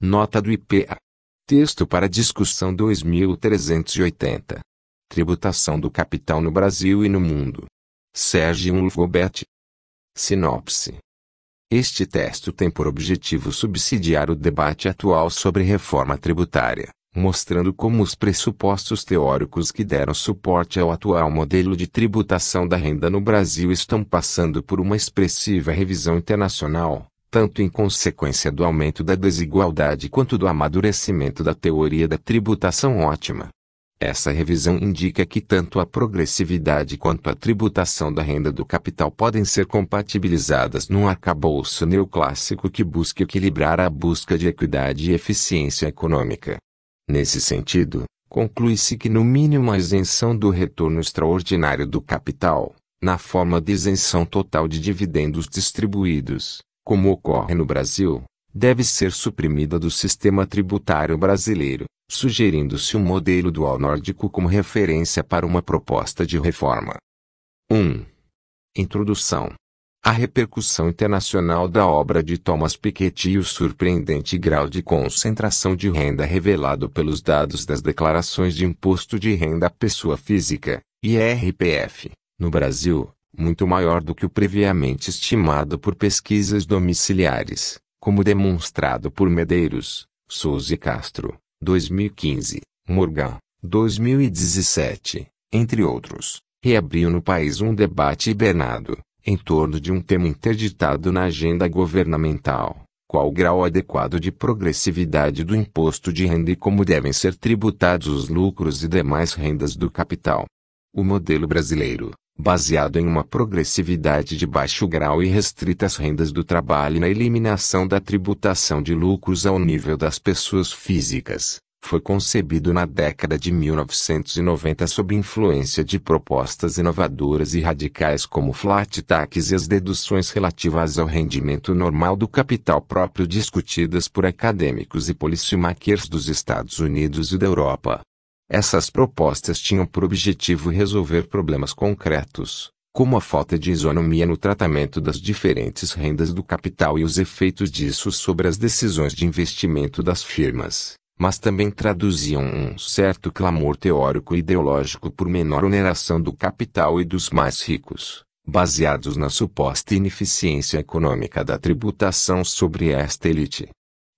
Nota do IPA. Texto para discussão 2380. Tributação do capital no Brasil e no mundo. Sérgio Ulfgobet. Sinopse. Este texto tem por objetivo subsidiar o debate atual sobre reforma tributária, mostrando como os pressupostos teóricos que deram suporte ao atual modelo de tributação da renda no Brasil estão passando por uma expressiva revisão internacional, tanto em consequência do aumento da desigualdade quanto do amadurecimento da teoria da tributação ótima. Essa revisão indica que tanto a progressividade quanto a tributação da renda do capital podem ser compatibilizadas num arcabouço neoclássico que busca equilibrar a busca de equidade e eficiência econômica. Nesse sentido, conclui-se que no mínimo a isenção do retorno extraordinário do capital, na forma de isenção total de dividendos distribuídos, como ocorre no Brasil, deve ser suprimida do sistema tributário brasileiro, sugerindo-se um modelo dual nórdico como referência para uma proposta de reforma. 1. Introdução. A repercussão internacional da obra de Thomas Piketty e o surpreendente grau de concentração de renda revelado pelos dados das declarações de imposto de renda à pessoa física, IRPF, no Brasil, muito maior do que o previamente estimado por pesquisas domiciliares, como demonstrado por Medeiros, Souza e Castro, 2015, Morgan, 2017, entre outros, reabriu no país um debate hibernado, em torno de um tema interditado na agenda governamental: qual o grau adequado de progressividade do imposto de renda e como devem ser tributados os lucros e demais rendas do capital. O modelo brasileiro, baseado em uma progressividade de baixo grau e restrita às rendas do trabalho e na eliminação da tributação de lucros ao nível das pessoas físicas, foi concebido na década de 1990 sob influência de propostas inovadoras e radicais como flat tax e as deduções relativas ao rendimento normal do capital próprio discutidas por acadêmicos e policymakers dos Estados Unidos e da Europa. Essas propostas tinham por objetivo resolver problemas concretos, como a falta de isonomia no tratamento das diferentes rendas do capital e os efeitos disso sobre as decisões de investimento das firmas, mas também traduziam um certo clamor teórico e ideológico por menor oneração do capital e dos mais ricos, baseados na suposta ineficiência econômica da tributação sobre esta elite.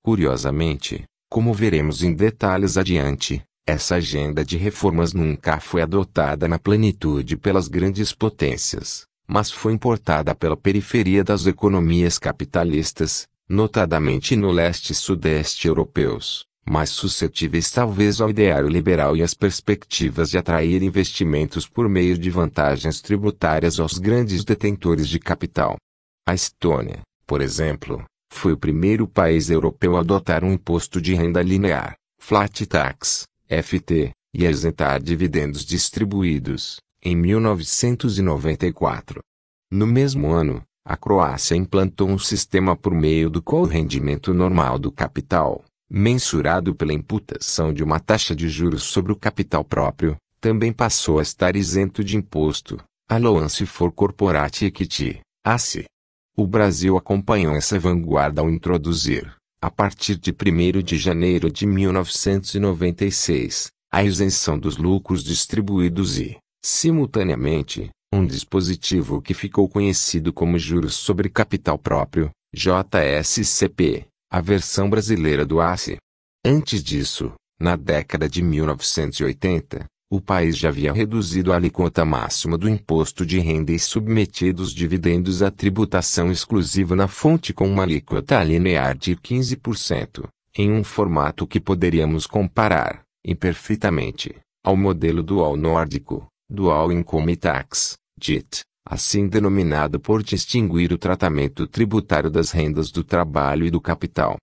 Curiosamente, como veremos em detalhes adiante, essa agenda de reformas nunca foi adotada na plenitude pelas grandes potências, mas foi importada pela periferia das economias capitalistas, notadamente no leste e sudeste europeus, mais suscetíveis talvez ao ideário liberal e às perspectivas de atrair investimentos por meio de vantagens tributárias aos grandes detentores de capital. A Estônia, por exemplo, foi o primeiro país europeu a adotar um imposto de renda linear, flat tax, FT, e a isentar dividendos distribuídos, em 1994. No mesmo ano, a Croácia implantou um sistema por meio do qual o rendimento normal do capital, mensurado pela imputação de uma taxa de juros sobre o capital próprio, também passou a estar isento de imposto, Allowance for Corporate Equity, ACE. O Brasil acompanhou essa vanguarda ao introduzir, a partir de 1º de janeiro de 1996, a isenção dos lucros distribuídos e, simultaneamente, um dispositivo que ficou conhecido como Juros sobre Capital Próprio, JSCP, a versão brasileira do ACE. Antes disso, na década de 1980, o país já havia reduzido a alíquota máxima do imposto de renda e submetido os dividendos à tributação exclusiva na fonte com uma alíquota linear de 15%, em um formato que poderíamos comparar, imperfeitamente, ao modelo dual nórdico, Dual Income Tax, DIT, assim denominado por distinguir o tratamento tributário das rendas do trabalho e do capital.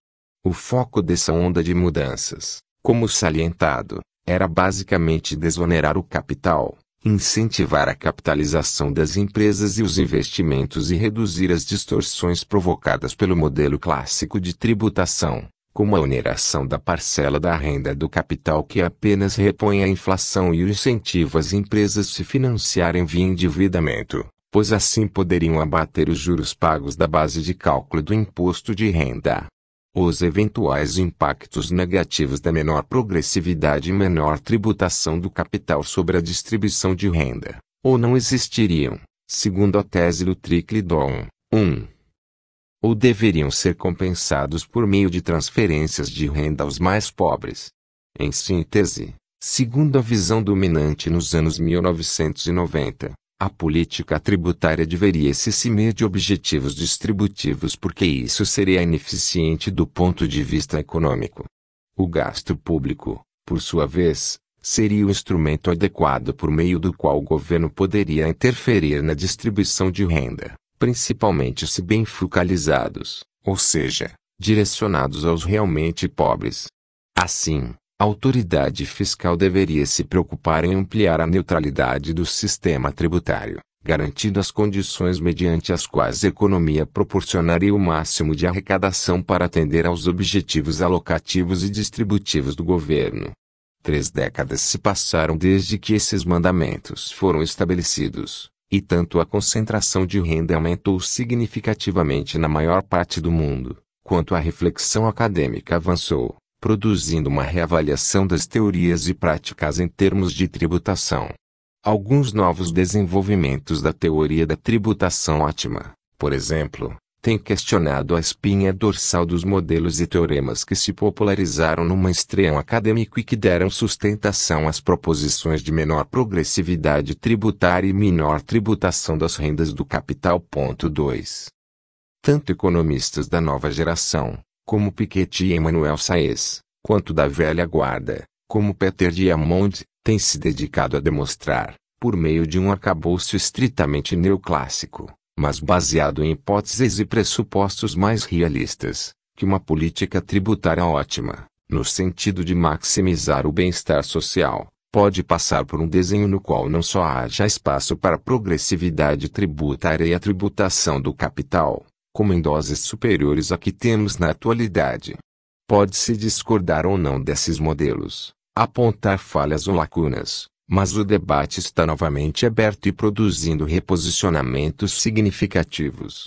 O foco dessa onda de mudanças, como salientado, era basicamente desonerar o capital, incentivar a capitalização das empresas e os investimentos e reduzir as distorções provocadas pelo modelo clássico de tributação, como a oneração da parcela da renda do capital que apenas repõe a inflação e o incentivo às empresas se financiarem via endividamento, pois assim poderiam abater os juros pagos da base de cálculo do imposto de renda. Os eventuais impactos negativos da menor progressividade e menor tributação do capital sobre a distribuição de renda, ou não existiriam, segundo a tese do Trickle-Down, ou deveriam ser compensados por meio de transferências de renda aos mais pobres. Em síntese, segundo a visão dominante nos anos 1990, a política tributária deveria se cimer de objetivos distributivos porque isso seria ineficiente do ponto de vista econômico. O gasto público, por sua vez, seria o instrumento adequado por meio do qual o governo poderia interferir na distribuição de renda, principalmente se bem focalizados, ou seja, direcionados aos realmente pobres. Assim, a autoridade fiscal deveria se preocupar em ampliar a neutralidade do sistema tributário, garantindo as condições mediante as quais a economia proporcionaria o máximo de arrecadação para atender aos objetivos alocativos e distributivos do governo. 3 décadas se passaram desde que esses mandamentos foram estabelecidos, e tanto a concentração de renda aumentou significativamente na maior parte do mundo, quanto a reflexão acadêmica avançou, produzindo uma reavaliação das teorias e práticas em termos de tributação. Alguns novos desenvolvimentos da teoria da tributação ótima, por exemplo, têm questionado a espinha dorsal dos modelos e teoremas que se popularizaram no mainstream acadêmico e que deram sustentação às proposições de menor progressividade tributária e menor tributação das rendas do capital. 2. Tanto economistas da nova geração, como Piketty e Emmanuel Saez, quanto da velha guarda, como Peter Diamond, têm se dedicado a demonstrar, por meio de um arcabouço estritamente neoclássico, mas baseado em hipóteses e pressupostos mais realistas, que uma política tributária ótima, no sentido de maximizar o bem-estar social, pode passar por um desenho no qual não só haja espaço para progressividade tributária e a tributação do capital, como em doses superiores à que temos na atualidade. Pode-se discordar ou não desses modelos, apontar falhas ou lacunas, mas o debate está novamente aberto e produzindo reposicionamentos significativos.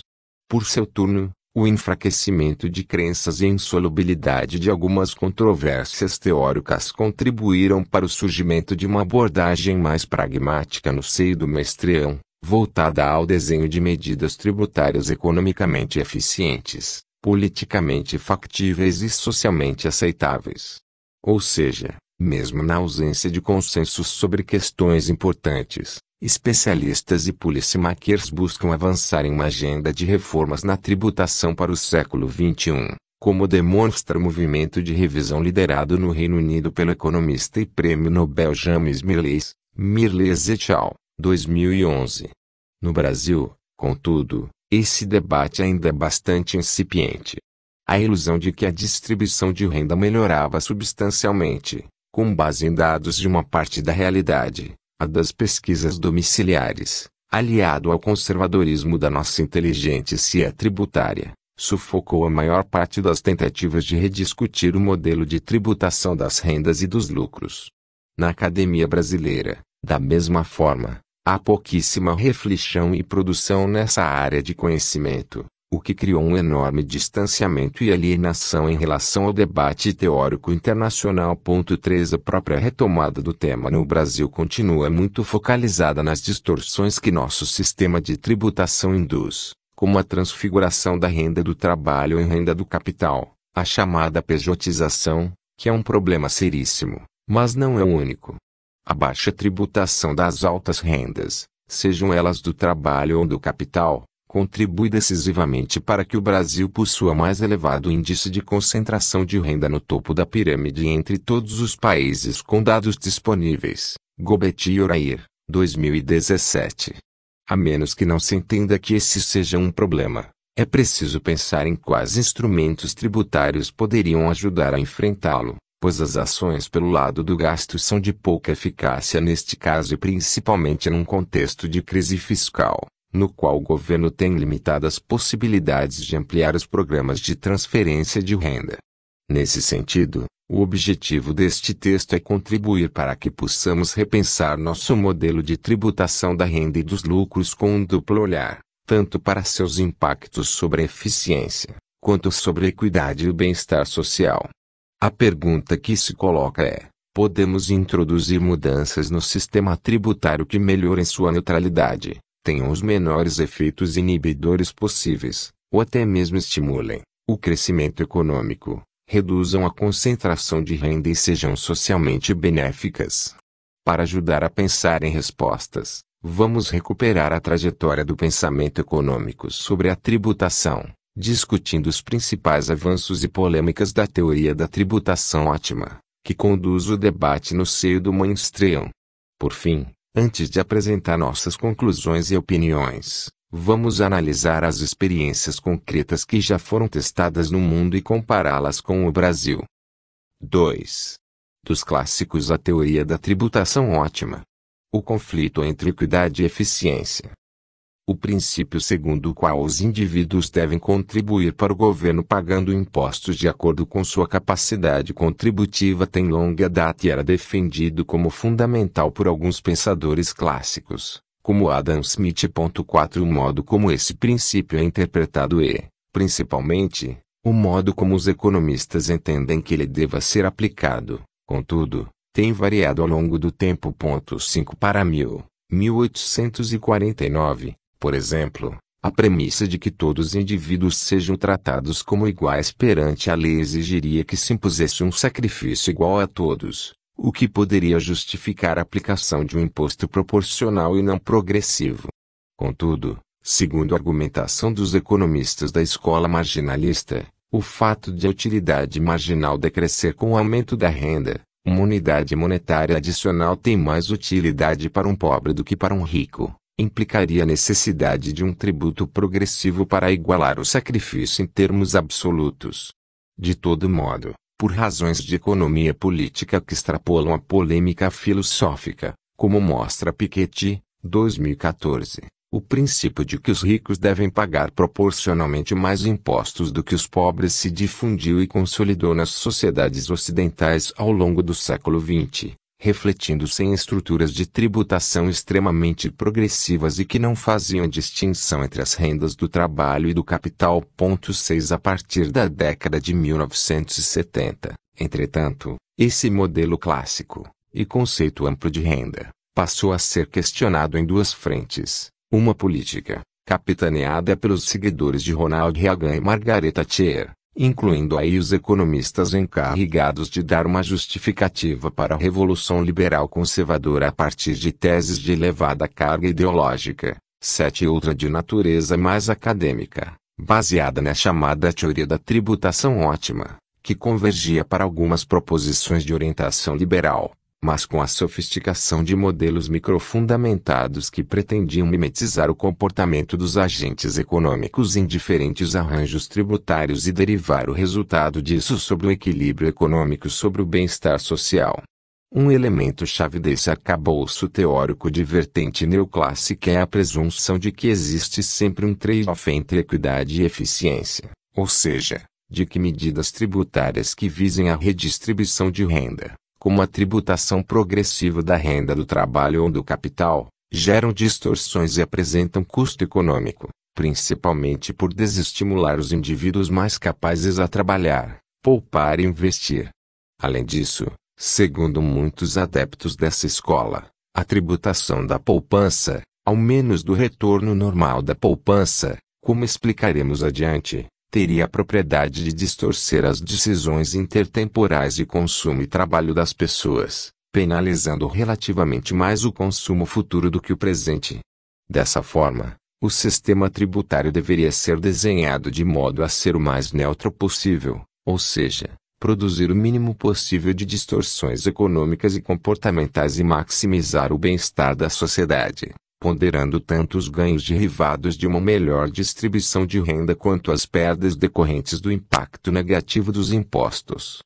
Por seu turno, o enfraquecimento de crenças e a insolubilidade de algumas controvérsias teóricas contribuíram para o surgimento de uma abordagem mais pragmática no seio do mainstream, voltada ao desenho de medidas tributárias economicamente eficientes, politicamente factíveis e socialmente aceitáveis. Ou seja, mesmo na ausência de consensos sobre questões importantes, especialistas e policymakers buscam avançar em uma agenda de reformas na tributação para o século XXI, como demonstra o movimento de revisão liderado no Reino Unido pelo economista e prêmio Nobel James Mirrlees et al., 2011. No Brasil, contudo, esse debate ainda é bastante incipiente. A ilusão de que a distribuição de renda melhorava substancialmente, com base em dados de uma parte da realidade, a das pesquisas domiciliares, aliado ao conservadorismo da nossa inteligente CIA tributária, sufocou a maior parte das tentativas de rediscutir o modelo de tributação das rendas e dos lucros. Na academia brasileira, da mesma forma, há pouquíssima reflexão e produção nessa área de conhecimento, o que criou um enorme distanciamento e alienação em relação ao debate teórico internacional. 3. A própria retomada do tema no Brasil continua muito focalizada nas distorções que nosso sistema de tributação induz, como a transfiguração da renda do trabalho em renda do capital, a chamada pejotização, que é um problema seríssimo, mas não é o único. A baixa tributação das altas rendas, sejam elas do trabalho ou do capital, contribui decisivamente para que o Brasil possua mais elevado índice de concentração de renda no topo da pirâmide entre todos os países com dados disponíveis. Gobet e Orair, 2017. A menos que não se entenda que esse seja um problema, é preciso pensar em quais instrumentos tributários poderiam ajudar a enfrentá-lo, pois as ações pelo lado do gasto são de pouca eficácia neste caso e principalmente num contexto de crise fiscal, no qual o governo tem limitadas possibilidades de ampliar os programas de transferência de renda. Nesse sentido, o objetivo deste texto é contribuir para que possamos repensar nosso modelo de tributação da renda e dos lucros com um duplo olhar, tanto para seus impactos sobre a eficiência, quanto sobre a equidade e o bem-estar social. A pergunta que se coloca é: podemos introduzir mudanças no sistema tributário que melhorem sua neutralidade, tenham os menores efeitos inibidores possíveis, ou até mesmo estimulem o crescimento econômico, reduzam a concentração de renda e sejam socialmente benéficas? Para ajudar a pensar em respostas, vamos recuperar a trajetória do pensamento econômico sobre a tributação, discutindo os principais avanços e polêmicas da teoria da tributação ótima, que conduz o debate no seio do mainstream. Por fim, antes de apresentar nossas conclusões e opiniões, vamos analisar as experiências concretas que já foram testadas no mundo e compará-las com o Brasil. 2. Dos clássicos à teoria da tributação ótima. O conflito entre equidade e eficiência. O princípio segundo o qual os indivíduos devem contribuir para o governo pagando impostos de acordo com sua capacidade contributiva tem longa data e era defendido como fundamental por alguns pensadores clássicos, como Adam Smith. 4. O modo como esse princípio é interpretado e, principalmente, o modo como os economistas entendem que ele deva ser aplicado, contudo, tem variado ao longo do tempo. 5. Para 1849, por exemplo, a premissa de que todos os indivíduos sejam tratados como iguais perante a lei exigiria que se impusesse um sacrifício igual a todos, o que poderia justificar a aplicação de um imposto proporcional e não progressivo. Contudo, segundo a argumentação dos economistas da escola marginalista, o fato de a utilidade marginal decrescer com o aumento da renda, uma unidade monetária adicional tem mais utilidade para um pobre do que para um rico, implicaria a necessidade de um tributo progressivo para igualar o sacrifício em termos absolutos. De todo modo, por razões de economia política que extrapolam a polêmica filosófica, como mostra Piketty, 2014, o princípio de que os ricos devem pagar proporcionalmente mais impostos do que os pobres se difundiu e consolidou nas sociedades ocidentais ao longo do século XX, refletindo-se em estruturas de tributação extremamente progressivas e que não faziam distinção entre as rendas do trabalho e do capital. 6. A partir da década de 1970, entretanto, esse modelo clássico, e conceito amplo de renda, passou a ser questionado em duas frentes. Uma política, capitaneada pelos seguidores de Ronald Reagan e Margaret Thatcher, incluindo aí os economistas encarregados de dar uma justificativa para a Revolução Liberal Conservadora a partir de teses de elevada carga ideológica. 7. Outra de natureza mais acadêmica, baseada na chamada teoria da tributação ótima, que convergia para algumas proposições de orientação liberal, mas com a sofisticação de modelos microfundamentados que pretendiam mimetizar o comportamento dos agentes econômicos em diferentes arranjos tributários e derivar o resultado disso sobre o equilíbrio econômico sobre o bem-estar social. Um elemento-chave desse arcabouço teórico de vertente neoclássica é a presunção de que existe sempre um trade-off entre equidade e eficiência, ou seja, de que medidas tributárias que visem a redistribuição de renda, como a tributação progressiva da renda do trabalho ou do capital, geram distorções e apresentam custo econômico, principalmente por desestimular os indivíduos mais capazes a trabalhar, poupar e investir. Além disso, segundo muitos adeptos dessa escola, a tributação da poupança, ao menos do retorno normal da poupança, como explicaremos adiante, teria a propriedade de distorcer as decisões intertemporais de consumo e trabalho das pessoas, penalizando relativamente mais o consumo futuro do que o presente. Dessa forma, o sistema tributário deveria ser desenhado de modo a ser o mais neutro possível, ou seja, produzir o mínimo possível de distorções econômicas e comportamentais e maximizar o bem-estar da sociedade, ponderando tanto os ganhos derivados de uma melhor distribuição de renda quanto as perdas decorrentes do impacto negativo dos impostos.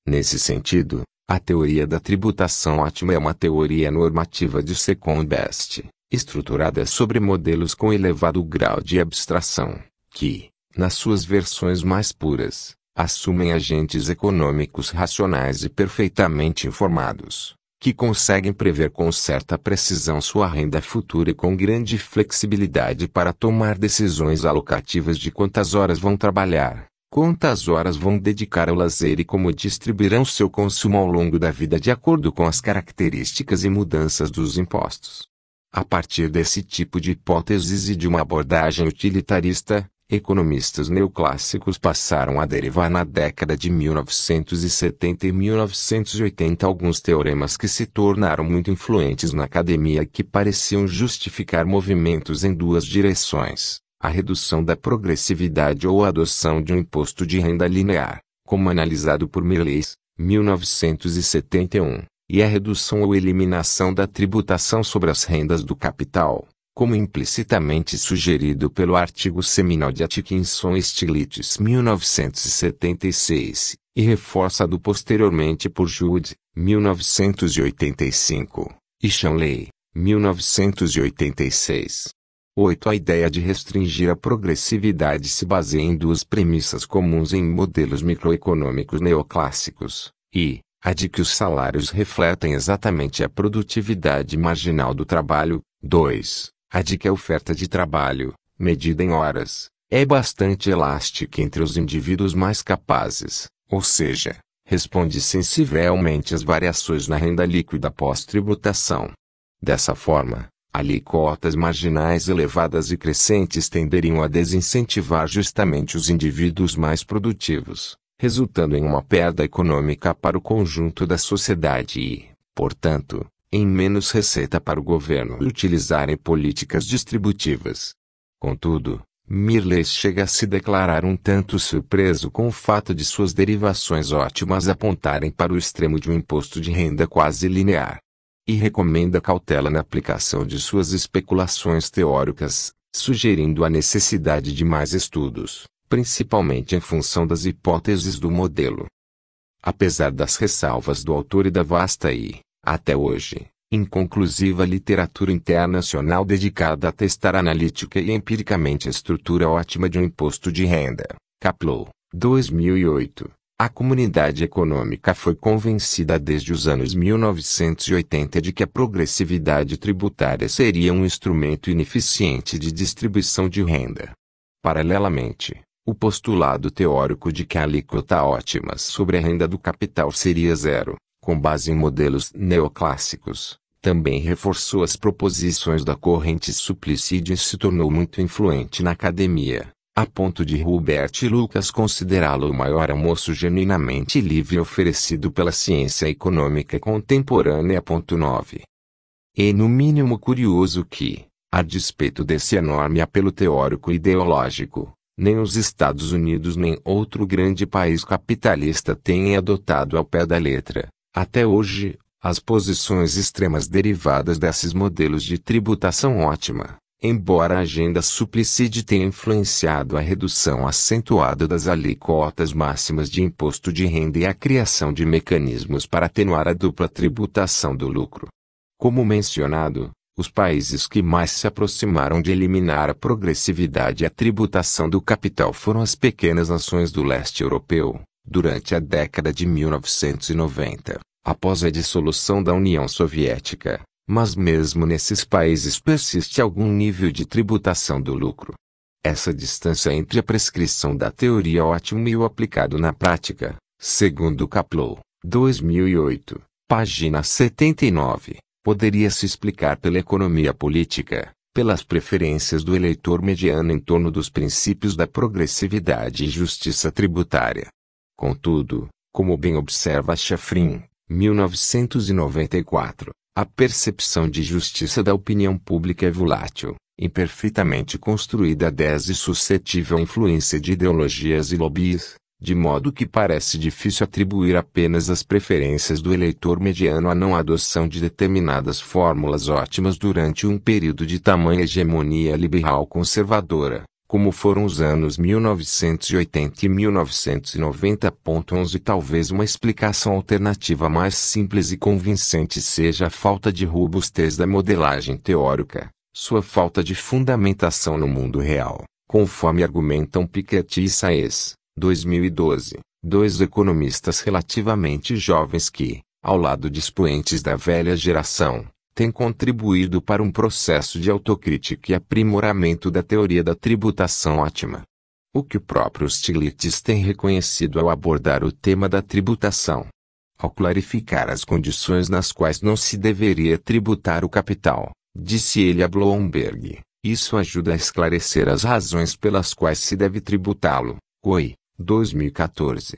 Nesse sentido, a teoria da tributação ótima é uma teoria normativa de second best, estruturada sobre modelos com elevado grau de abstração, que, nas suas versões mais puras, assumem agentes econômicos racionais e perfeitamente informados, que conseguem prever com certa precisão sua renda futura e com grande flexibilidade para tomar decisões alocativas de quantas horas vão trabalhar, Quantas horas vão dedicar ao lazer e como distribuirão seu consumo ao longo da vida de acordo com as características e mudanças dos impostos. A partir desse tipo de hipóteses e de uma abordagem utilitarista, economistas neoclássicos passaram a derivar na década de 1970 e 1980 alguns teoremas que se tornaram muito influentes na academia e que pareciam justificar movimentos em duas direções: a redução da progressividade ou a adoção de um imposto de renda linear, como analisado por Mirrlees, 1971, e a redução ou eliminação da tributação sobre as rendas do capital, como implicitamente sugerido pelo artigo seminal de Atkinson e Stiglitz, 1976, e reforçado posteriormente por Judd, 1985, e Shanley, 1986. 8. A ideia de restringir a progressividade se baseia em duas premissas comuns em modelos microeconômicos neoclássicos, e a de que os salários refletem exatamente a produtividade marginal do trabalho. 2. A de que a oferta de trabalho, medida em horas, é bastante elástica entre os indivíduos mais capazes, ou seja, responde sensivelmente às variações na renda líquida pós-tributação. Dessa forma, alíquotas marginais elevadas e crescentes tenderiam a desincentivar justamente os indivíduos mais produtivos, resultando em uma perda econômica para o conjunto da sociedade e, portanto, em menos receita para o governo utilizarem políticas distributivas. Contudo, Mirrlees chega a se declarar um tanto surpreso com o fato de suas derivações ótimas apontarem para o extremo de um imposto de renda quase linear. E recomenda cautela na aplicação de suas especulações teóricas, sugerindo a necessidade de mais estudos, principalmente em função das hipóteses do modelo. Apesar das ressalvas do autor e da vasta e, até hoje, inconclusiva literatura internacional dedicada a testar analítica e empiricamente a estrutura ótima de um imposto de renda, Kaplow, 2008, a comunidade econômica foi convencida desde os anos 1980 de que a progressividade tributária seria um instrumento ineficiente de distribuição de renda. Paralelamente, o postulado teórico de que a alíquota ótima sobre a renda do capital seria zero, com base em modelos neoclássicos, também reforçou as proposições da corrente Supplicide e se tornou muito influente na academia, a ponto de Hubert Lucas considerá-lo o maior almoço genuinamente livre oferecido pela ciência econômica contemporânea. 9. É no mínimo curioso que, a despeito desse enorme apelo teórico e ideológico, nem os Estados Unidos nem outro grande país capitalista tenham adotado ao pé da letra, até hoje, as posições extremas derivadas desses modelos de tributação ótima, embora a agenda Supplicide tenha influenciado a redução acentuada das alíquotas máximas de imposto de renda e a criação de mecanismos para atenuar a dupla tributação do lucro. Como mencionado, os países que mais se aproximaram de eliminar a progressividade e a tributação do capital foram as pequenas nações do leste europeu, durante a década de 1990, após a dissolução da União Soviética. Mas mesmo nesses países persiste algum nível de tributação do lucro. Essa distância entre a prescrição da teoria ótima e o aplicado na prática, segundo Kaplow, 2008, página 79, poderia se explicar pela economia política, pelas preferências do eleitor mediano em torno dos princípios da progressividade e justiça tributária. Contudo, como bem observa Schafrin, 1994, a percepção de justiça da opinião pública é volátil, imperfeitamente construída e suscetível à influência de ideologias e lobbies, de modo que parece difícil atribuir apenas as preferências do eleitor mediano à não adoção de determinadas fórmulas ótimas durante um período de tamanha hegemonia liberal conservadora, como foram os anos 1980 e 1990. 11. Talvez uma explicação alternativa mais simples e convincente seja a falta de robustez da modelagem teórica, sua falta de fundamentação no mundo real, conforme argumentam Piketty e Saez, 2012, dois economistas relativamente jovens que, ao lado de expoentes da velha geração, têm contribuído para um processo de autocrítica e aprimoramento da teoria da tributação ótima. O que o próprio Stiglitz tem reconhecido ao abordar o tema da tributação. Ao clarificar as condições nas quais não se deveria tributar o capital, disse ele a Bloomberg, isso ajuda a esclarecer as razões pelas quais se deve tributá-lo. COI, 2014.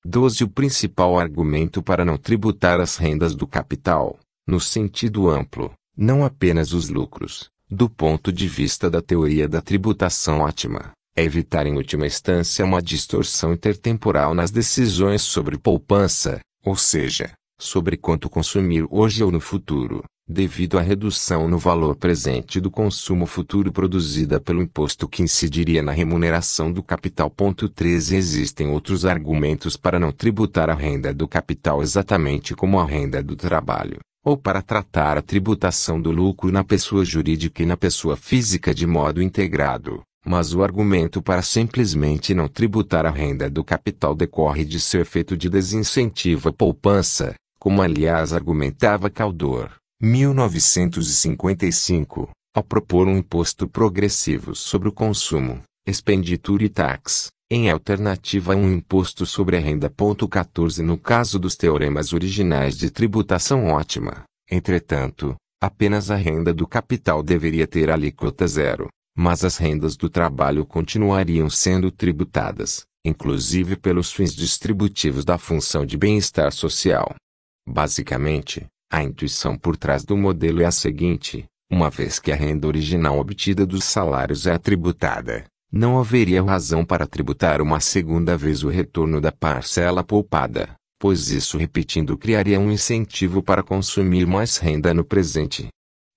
12. O principal argumento para não tributar as rendas do capital, no sentido amplo, não apenas os lucros, do ponto de vista da teoria da tributação ótima, é evitar em última instância uma distorção intertemporal nas decisões sobre poupança, ou seja, sobre quanto consumir hoje ou no futuro, devido à redução no valor presente do consumo futuro produzida pelo imposto que incidiria na remuneração do capital. 13. Existem outros argumentos para não tributar a renda do capital exatamente como a renda do trabalho, ou para tratar a tributação do lucro na pessoa jurídica e na pessoa física de modo integrado. Mas o argumento para simplesmente não tributar a renda do capital decorre de seu efeito de desincentivo à poupança, como aliás argumentava Caldor, 1955, ao propor um imposto progressivo sobre o consumo, expenditure tax, em alternativa a um imposto sobre a renda. 14. No caso dos teoremas originais de tributação ótima, entretanto, apenas a renda do capital deveria ter alíquota zero. Mas as rendas do trabalho continuariam sendo tributadas, inclusive pelos fins distributivos da função de bem-estar social. Basicamente, a intuição por trás do modelo é a seguinte: uma vez que a renda original obtida dos salários é tributada, não haveria razão para tributar uma segunda vez o retorno da parcela poupada, pois isso repetindo criaria um incentivo para consumir mais renda no presente.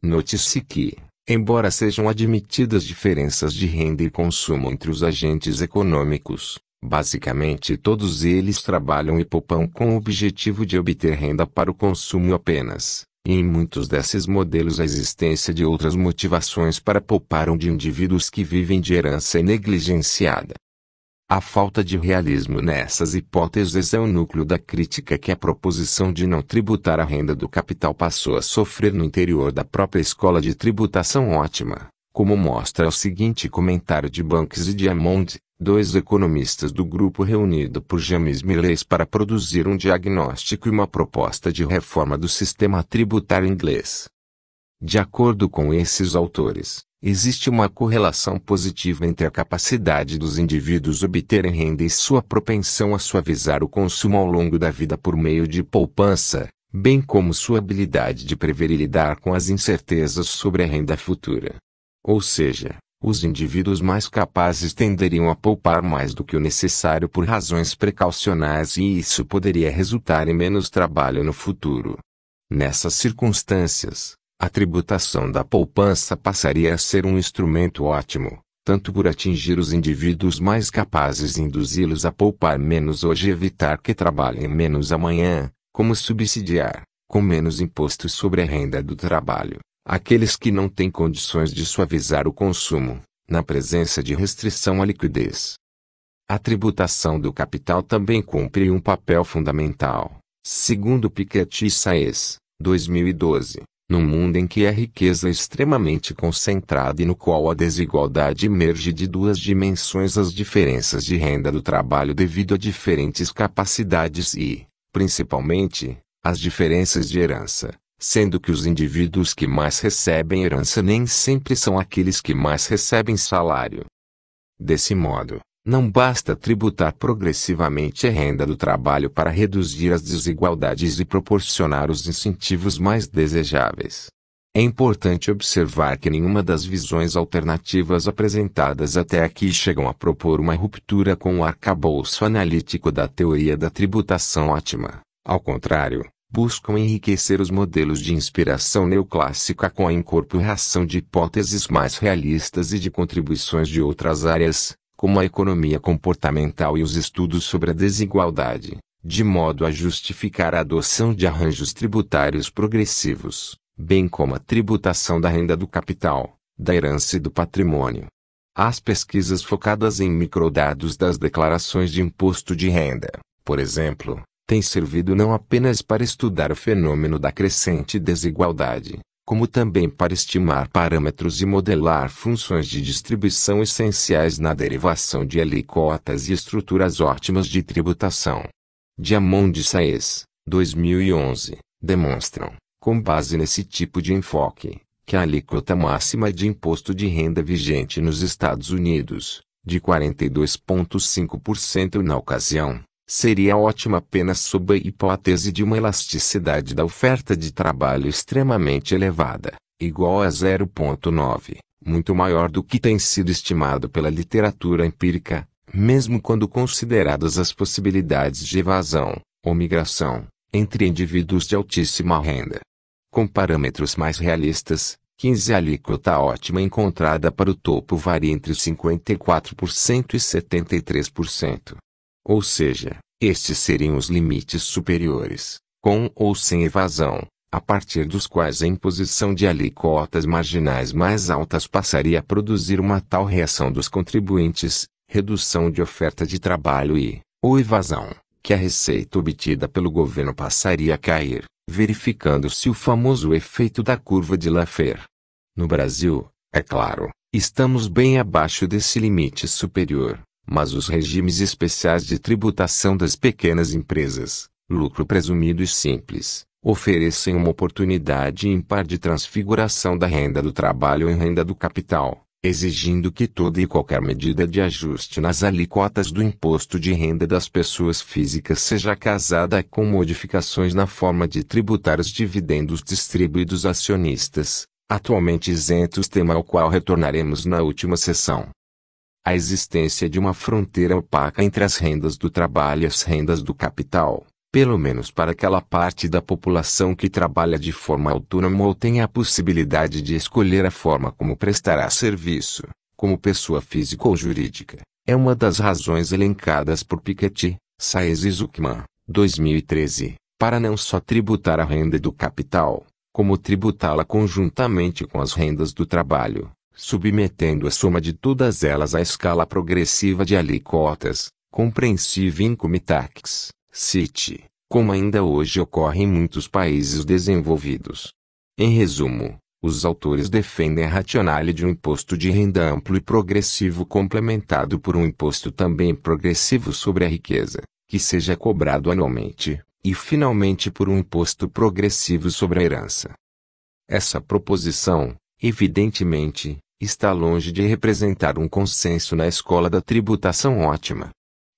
Note-se que, embora sejam admitidas diferenças de renda e consumo entre os agentes econômicos, basicamente todos eles trabalham e poupam com o objetivo de obter renda para o consumo apenas, e em muitos desses modelos a existência de outras motivações para poupar de indivíduos que vivem de herança negligenciada. A falta de realismo nessas hipóteses é o núcleo da crítica que a proposição de não tributar a renda do capital passou a sofrer no interior da própria escola de tributação ótima, como mostra o seguinte comentário de Banks e Diamond, dois economistas do grupo reunido por James Millais para produzir um diagnóstico e uma proposta de reforma do sistema tributário inglês. De acordo com esses autores, existe uma correlação positiva entre a capacidade dos indivíduos obterem renda e sua propensão a suavizar o consumo ao longo da vida por meio de poupança, bem como sua habilidade de prever e lidar com as incertezas sobre a renda futura. Ou seja, os indivíduos mais capazes tenderiam a poupar mais do que o necessário por razões precaucionais e isso poderia resultar em menos trabalho no futuro. Nessas circunstâncias, a tributação da poupança passaria a ser um instrumento ótimo, tanto por atingir os indivíduos mais capazes e induzi-los a poupar menos hoje e evitar que trabalhem menos amanhã, como subsidiar, com menos impostos sobre a renda do trabalho, aqueles que não têm condições de suavizar o consumo, na presença de restrição à liquidez. A tributação do capital também cumpre um papel fundamental, segundo Piketty e Saez, 2012. Num mundo em que a riqueza é extremamente concentrada e no qual a desigualdade emerge de duas dimensões: as diferenças de renda do trabalho devido a diferentes capacidades e, principalmente, as diferenças de herança, sendo que os indivíduos que mais recebem herança nem sempre são aqueles que mais recebem salário. Desse modo, não basta tributar progressivamente a renda do trabalho para reduzir as desigualdades e proporcionar os incentivos mais desejáveis. É importante observar que nenhuma das visões alternativas apresentadas até aqui chegam a propor uma ruptura com o arcabouço analítico da teoria da tributação ótima. Ao contrário, buscam enriquecer os modelos de inspiração neoclássica com a incorporação de hipóteses mais realistas e de contribuições de outras áreas, como a economia comportamental e os estudos sobre a desigualdade, de modo a justificar a adoção de arranjos tributários progressivos, bem como a tributação da renda do capital, da herança e do patrimônio. As pesquisas focadas em microdados das declarações de imposto de renda, por exemplo, têm servido não apenas para estudar o fenômeno da crescente desigualdade, como também para estimar parâmetros e modelar funções de distribuição essenciais na derivação de alíquotas e estruturas ótimas de tributação. Diamond e Saez, 2011, demonstram, com base nesse tipo de enfoque, que a alíquota máxima de imposto de renda vigente nos Estados Unidos, de 42,5% na ocasião, seria ótima apenas sob a hipótese de uma elasticidade da oferta de trabalho extremamente elevada, igual a 0,9, muito maior do que tem sido estimado pela literatura empírica, mesmo quando consideradas as possibilidades de evasão, ou migração, entre indivíduos de altíssima renda. Com parâmetros mais realistas, 15 a alíquota ótima encontrada para o topo varia entre 54% e 73%. Ou seja, estes seriam os limites superiores, com ou sem evasão, a partir dos quais a imposição de alíquotas marginais mais altas passaria a produzir uma tal reação dos contribuintes, redução de oferta de trabalho e, ou evasão, que a receita obtida pelo governo passaria a cair, verificando-se o famoso efeito da curva de Laffer. No Brasil, é claro, estamos bem abaixo desse limite superior, mas os regimes especiais de tributação das pequenas empresas, lucro presumido e simples, oferecem uma oportunidade ímpar de transfiguração da renda do trabalho em renda do capital, exigindo que toda e qualquer medida de ajuste nas alíquotas do imposto de renda das pessoas físicas seja casada com modificações na forma de tributar os dividendos distribuídos a acionistas, atualmente isentos, tema ao qual retornaremos na última sessão. A existência de uma fronteira opaca entre as rendas do trabalho e as rendas do capital, pelo menos para aquela parte da população que trabalha de forma autônoma ou tem a possibilidade de escolher a forma como prestará serviço, como pessoa física ou jurídica, é uma das razões elencadas por Piketty, Saez e Zuckman, 2013, para não só tributar a renda do capital, como tributá-la conjuntamente com as rendas do trabalho, submetendo a soma de todas elas à escala progressiva de alíquotas, Comprehensive Income Tax, CIT, como ainda hoje ocorre em muitos países desenvolvidos. Em resumo, os autores defendem a rationale de um imposto de renda amplo e progressivo complementado por um imposto também progressivo sobre a riqueza, que seja cobrado anualmente, e finalmente por um imposto progressivo sobre a herança. Essa proposição, evidentemente, está longe de representar um consenso na escola da tributação ótima.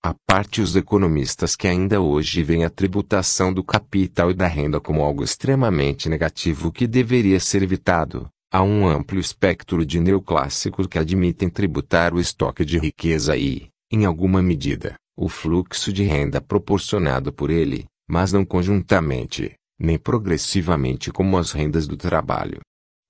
À parte os economistas que ainda hoje veem a tributação do capital e da renda como algo extremamente negativo que deveria ser evitado, há um amplo espectro de neoclássicos que admitem tributar o estoque de riqueza e, em alguma medida, o fluxo de renda proporcionado por ele, mas não conjuntamente, nem progressivamente como as rendas do trabalho.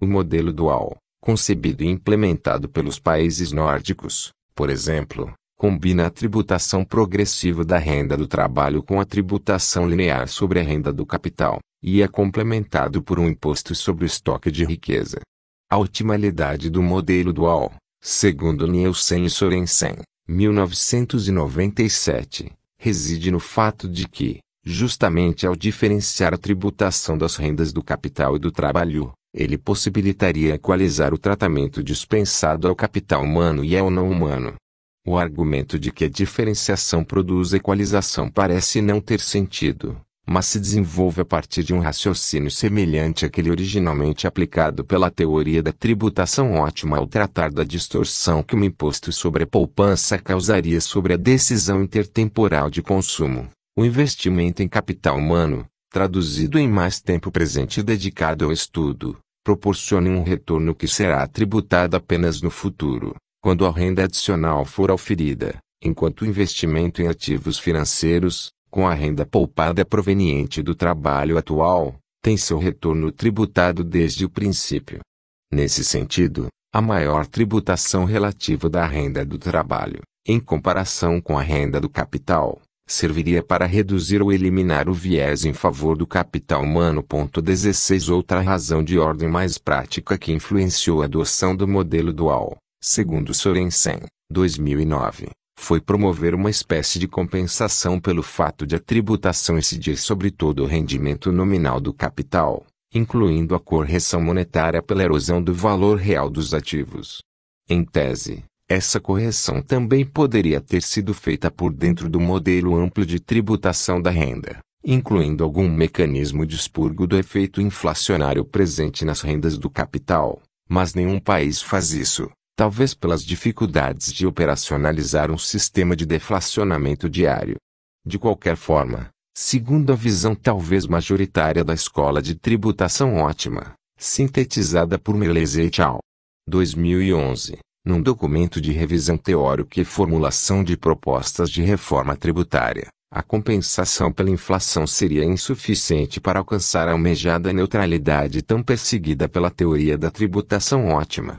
O modelo dual, concebido e implementado pelos países nórdicos, por exemplo, combina a tributação progressiva da renda do trabalho com a tributação linear sobre a renda do capital, e é complementado por um imposto sobre o estoque de riqueza. A otimalidade do modelo dual, segundo Nielsen e Sorensen, 1997, reside no fato de que, justamente ao diferenciar a tributação das rendas do capital e do trabalho, ele possibilitaria equalizar o tratamento dispensado ao capital humano e ao não humano. O argumento de que a diferenciação produz equalização parece não ter sentido, mas se desenvolve a partir de um raciocínio semelhante àquele originalmente aplicado pela teoria da tributação ótima ao tratar da distorção que um imposto sobre a poupança causaria sobre a decisão intertemporal de consumo. O investimento em capital humano, traduzido em mais tempo presente dedicado ao estudo, proporciona um retorno que será tributado apenas no futuro, quando a renda adicional for auferida, enquanto o investimento em ativos financeiros, com a renda poupada proveniente do trabalho atual, tem seu retorno tributado desde o princípio. Nesse sentido, a maior tributação relativa da renda do trabalho, em comparação com a renda do capital, serviria para reduzir ou eliminar o viés em favor do capital humano. 16 Outra razão de ordem mais prática que influenciou a adoção do modelo dual, segundo Sorensen, 2009, foi promover uma espécie de compensação pelo fato de a tributação incidir sobre todo o rendimento nominal do capital, incluindo a correção monetária pela erosão do valor real dos ativos. Em tese, essa correção também poderia ter sido feita por dentro do modelo amplo de tributação da renda, incluindo algum mecanismo de expurgo do efeito inflacionário presente nas rendas do capital, mas nenhum país faz isso, talvez pelas dificuldades de operacionalizar um sistema de deflacionamento diário. De qualquer forma, segundo a visão talvez majoritária da escola de tributação ótima, sintetizada por Meleze et al. 2011, num documento de revisão teórica e formulação de propostas de reforma tributária, a compensação pela inflação seria insuficiente para alcançar a almejada neutralidade tão perseguida pela teoria da tributação ótima.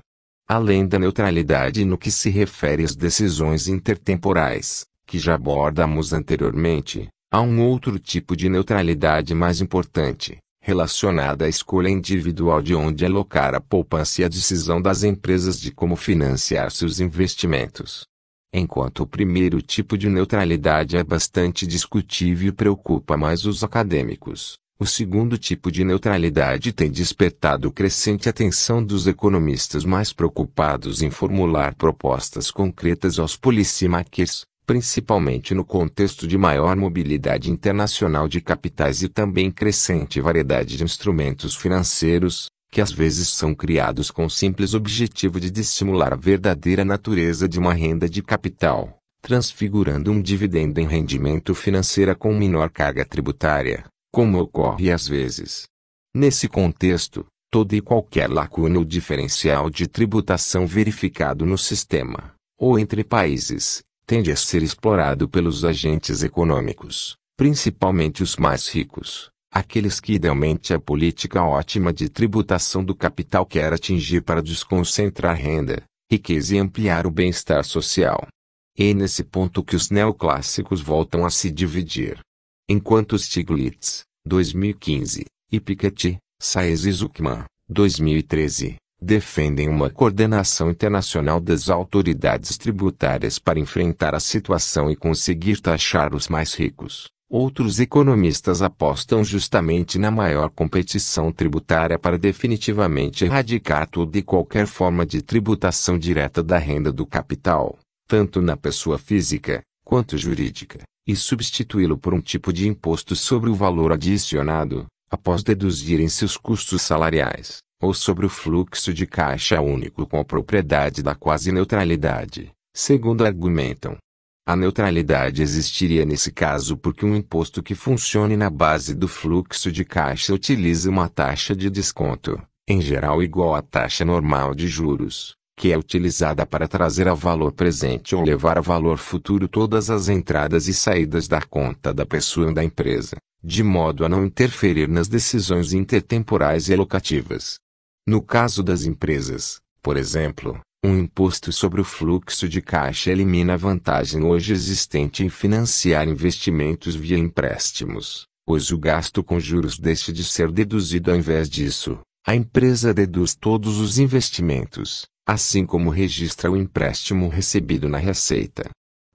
Além da neutralidade no que se refere às decisões intertemporais, que já abordamos anteriormente, há um outro tipo de neutralidade mais importante, relacionada à escolha individual de onde alocar a poupança e a decisão das empresas de como financiar seus investimentos. Enquanto o primeiro tipo de neutralidade é bastante discutível e preocupa mais os acadêmicos, o segundo tipo de neutralidade tem despertado crescente atenção dos economistas mais preocupados em formular propostas concretas aos policymakers, principalmente no contexto de maior mobilidade internacional de capitais e também crescente variedade de instrumentos financeiros, que às vezes são criados com o simples objetivo de dissimular a verdadeira natureza de uma renda de capital, transfigurando um dividendo em rendimento financeiro com menor carga tributária, como ocorre às vezes. Nesse contexto, toda e qualquer lacuna ou diferencial de tributação verificado no sistema, ou entre países, tende a ser explorado pelos agentes econômicos, principalmente os mais ricos, aqueles que idealmente a política ótima de tributação do capital quer atingir para desconcentrar renda, riqueza e ampliar o bem-estar social. É nesse ponto que os neoclássicos voltam a se dividir. Enquanto Stiglitz, 2015, e Piketty, Saez e Zuckman, 2013, defendem uma coordenação internacional das autoridades tributárias para enfrentar a situação e conseguir taxar os mais ricos, outros economistas apostam justamente na maior competição tributária para definitivamente erradicar toda e qualquer forma de tributação direta da renda do capital, tanto na pessoa física, quanto jurídica, e substituí-lo por um tipo de imposto sobre o valor adicionado, após deduzirem seus custos salariais, ou sobre o fluxo de caixa único com a propriedade da quase neutralidade, segundo argumentam. A neutralidade existiria nesse caso porque um imposto que funcione na base do fluxo de caixa utiliza uma taxa de desconto, em geral igual à taxa normal de juros, que é utilizada para trazer a valor presente ou levar a valor futuro todas as entradas e saídas da conta da pessoa ou da empresa, de modo a não interferir nas decisões intertemporais e alocativas. No caso das empresas, por exemplo, um imposto sobre o fluxo de caixa elimina a vantagem hoje existente em financiar investimentos via empréstimos, pois o gasto com juros deixa de ser deduzido. Ao invés disso, a empresa deduz todos os investimentos, assim como registra o empréstimo recebido na receita.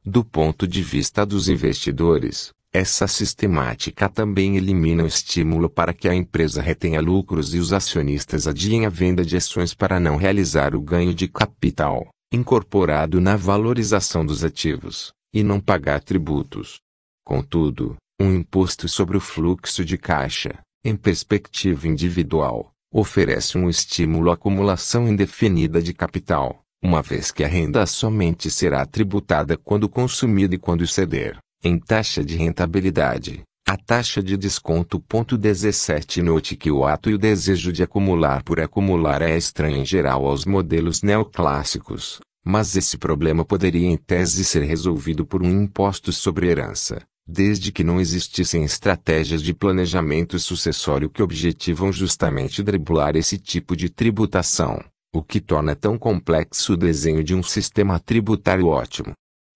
Do ponto de vista dos investidores, essa sistemática também elimina o estímulo para que a empresa retenha lucros e os acionistas adiem a venda de ações para não realizar o ganho de capital, incorporado na valorização dos ativos, e não pagar tributos. Contudo, um imposto sobre o fluxo de caixa, em perspectiva individual, oferece um estímulo à acumulação indefinida de capital, uma vez que a renda somente será tributada quando consumida e quando exceder, em taxa de rentabilidade, a taxa de desconto. 17 Note que o ato e o desejo de acumular por acumular é estranho em geral aos modelos neoclássicos, mas esse problema poderia em tese ser resolvido por um imposto sobre herança, desde que não existissem estratégias de planejamento sucessório que objetivam justamente driblar esse tipo de tributação, o que torna tão complexo o desenho de um sistema tributário ótimo.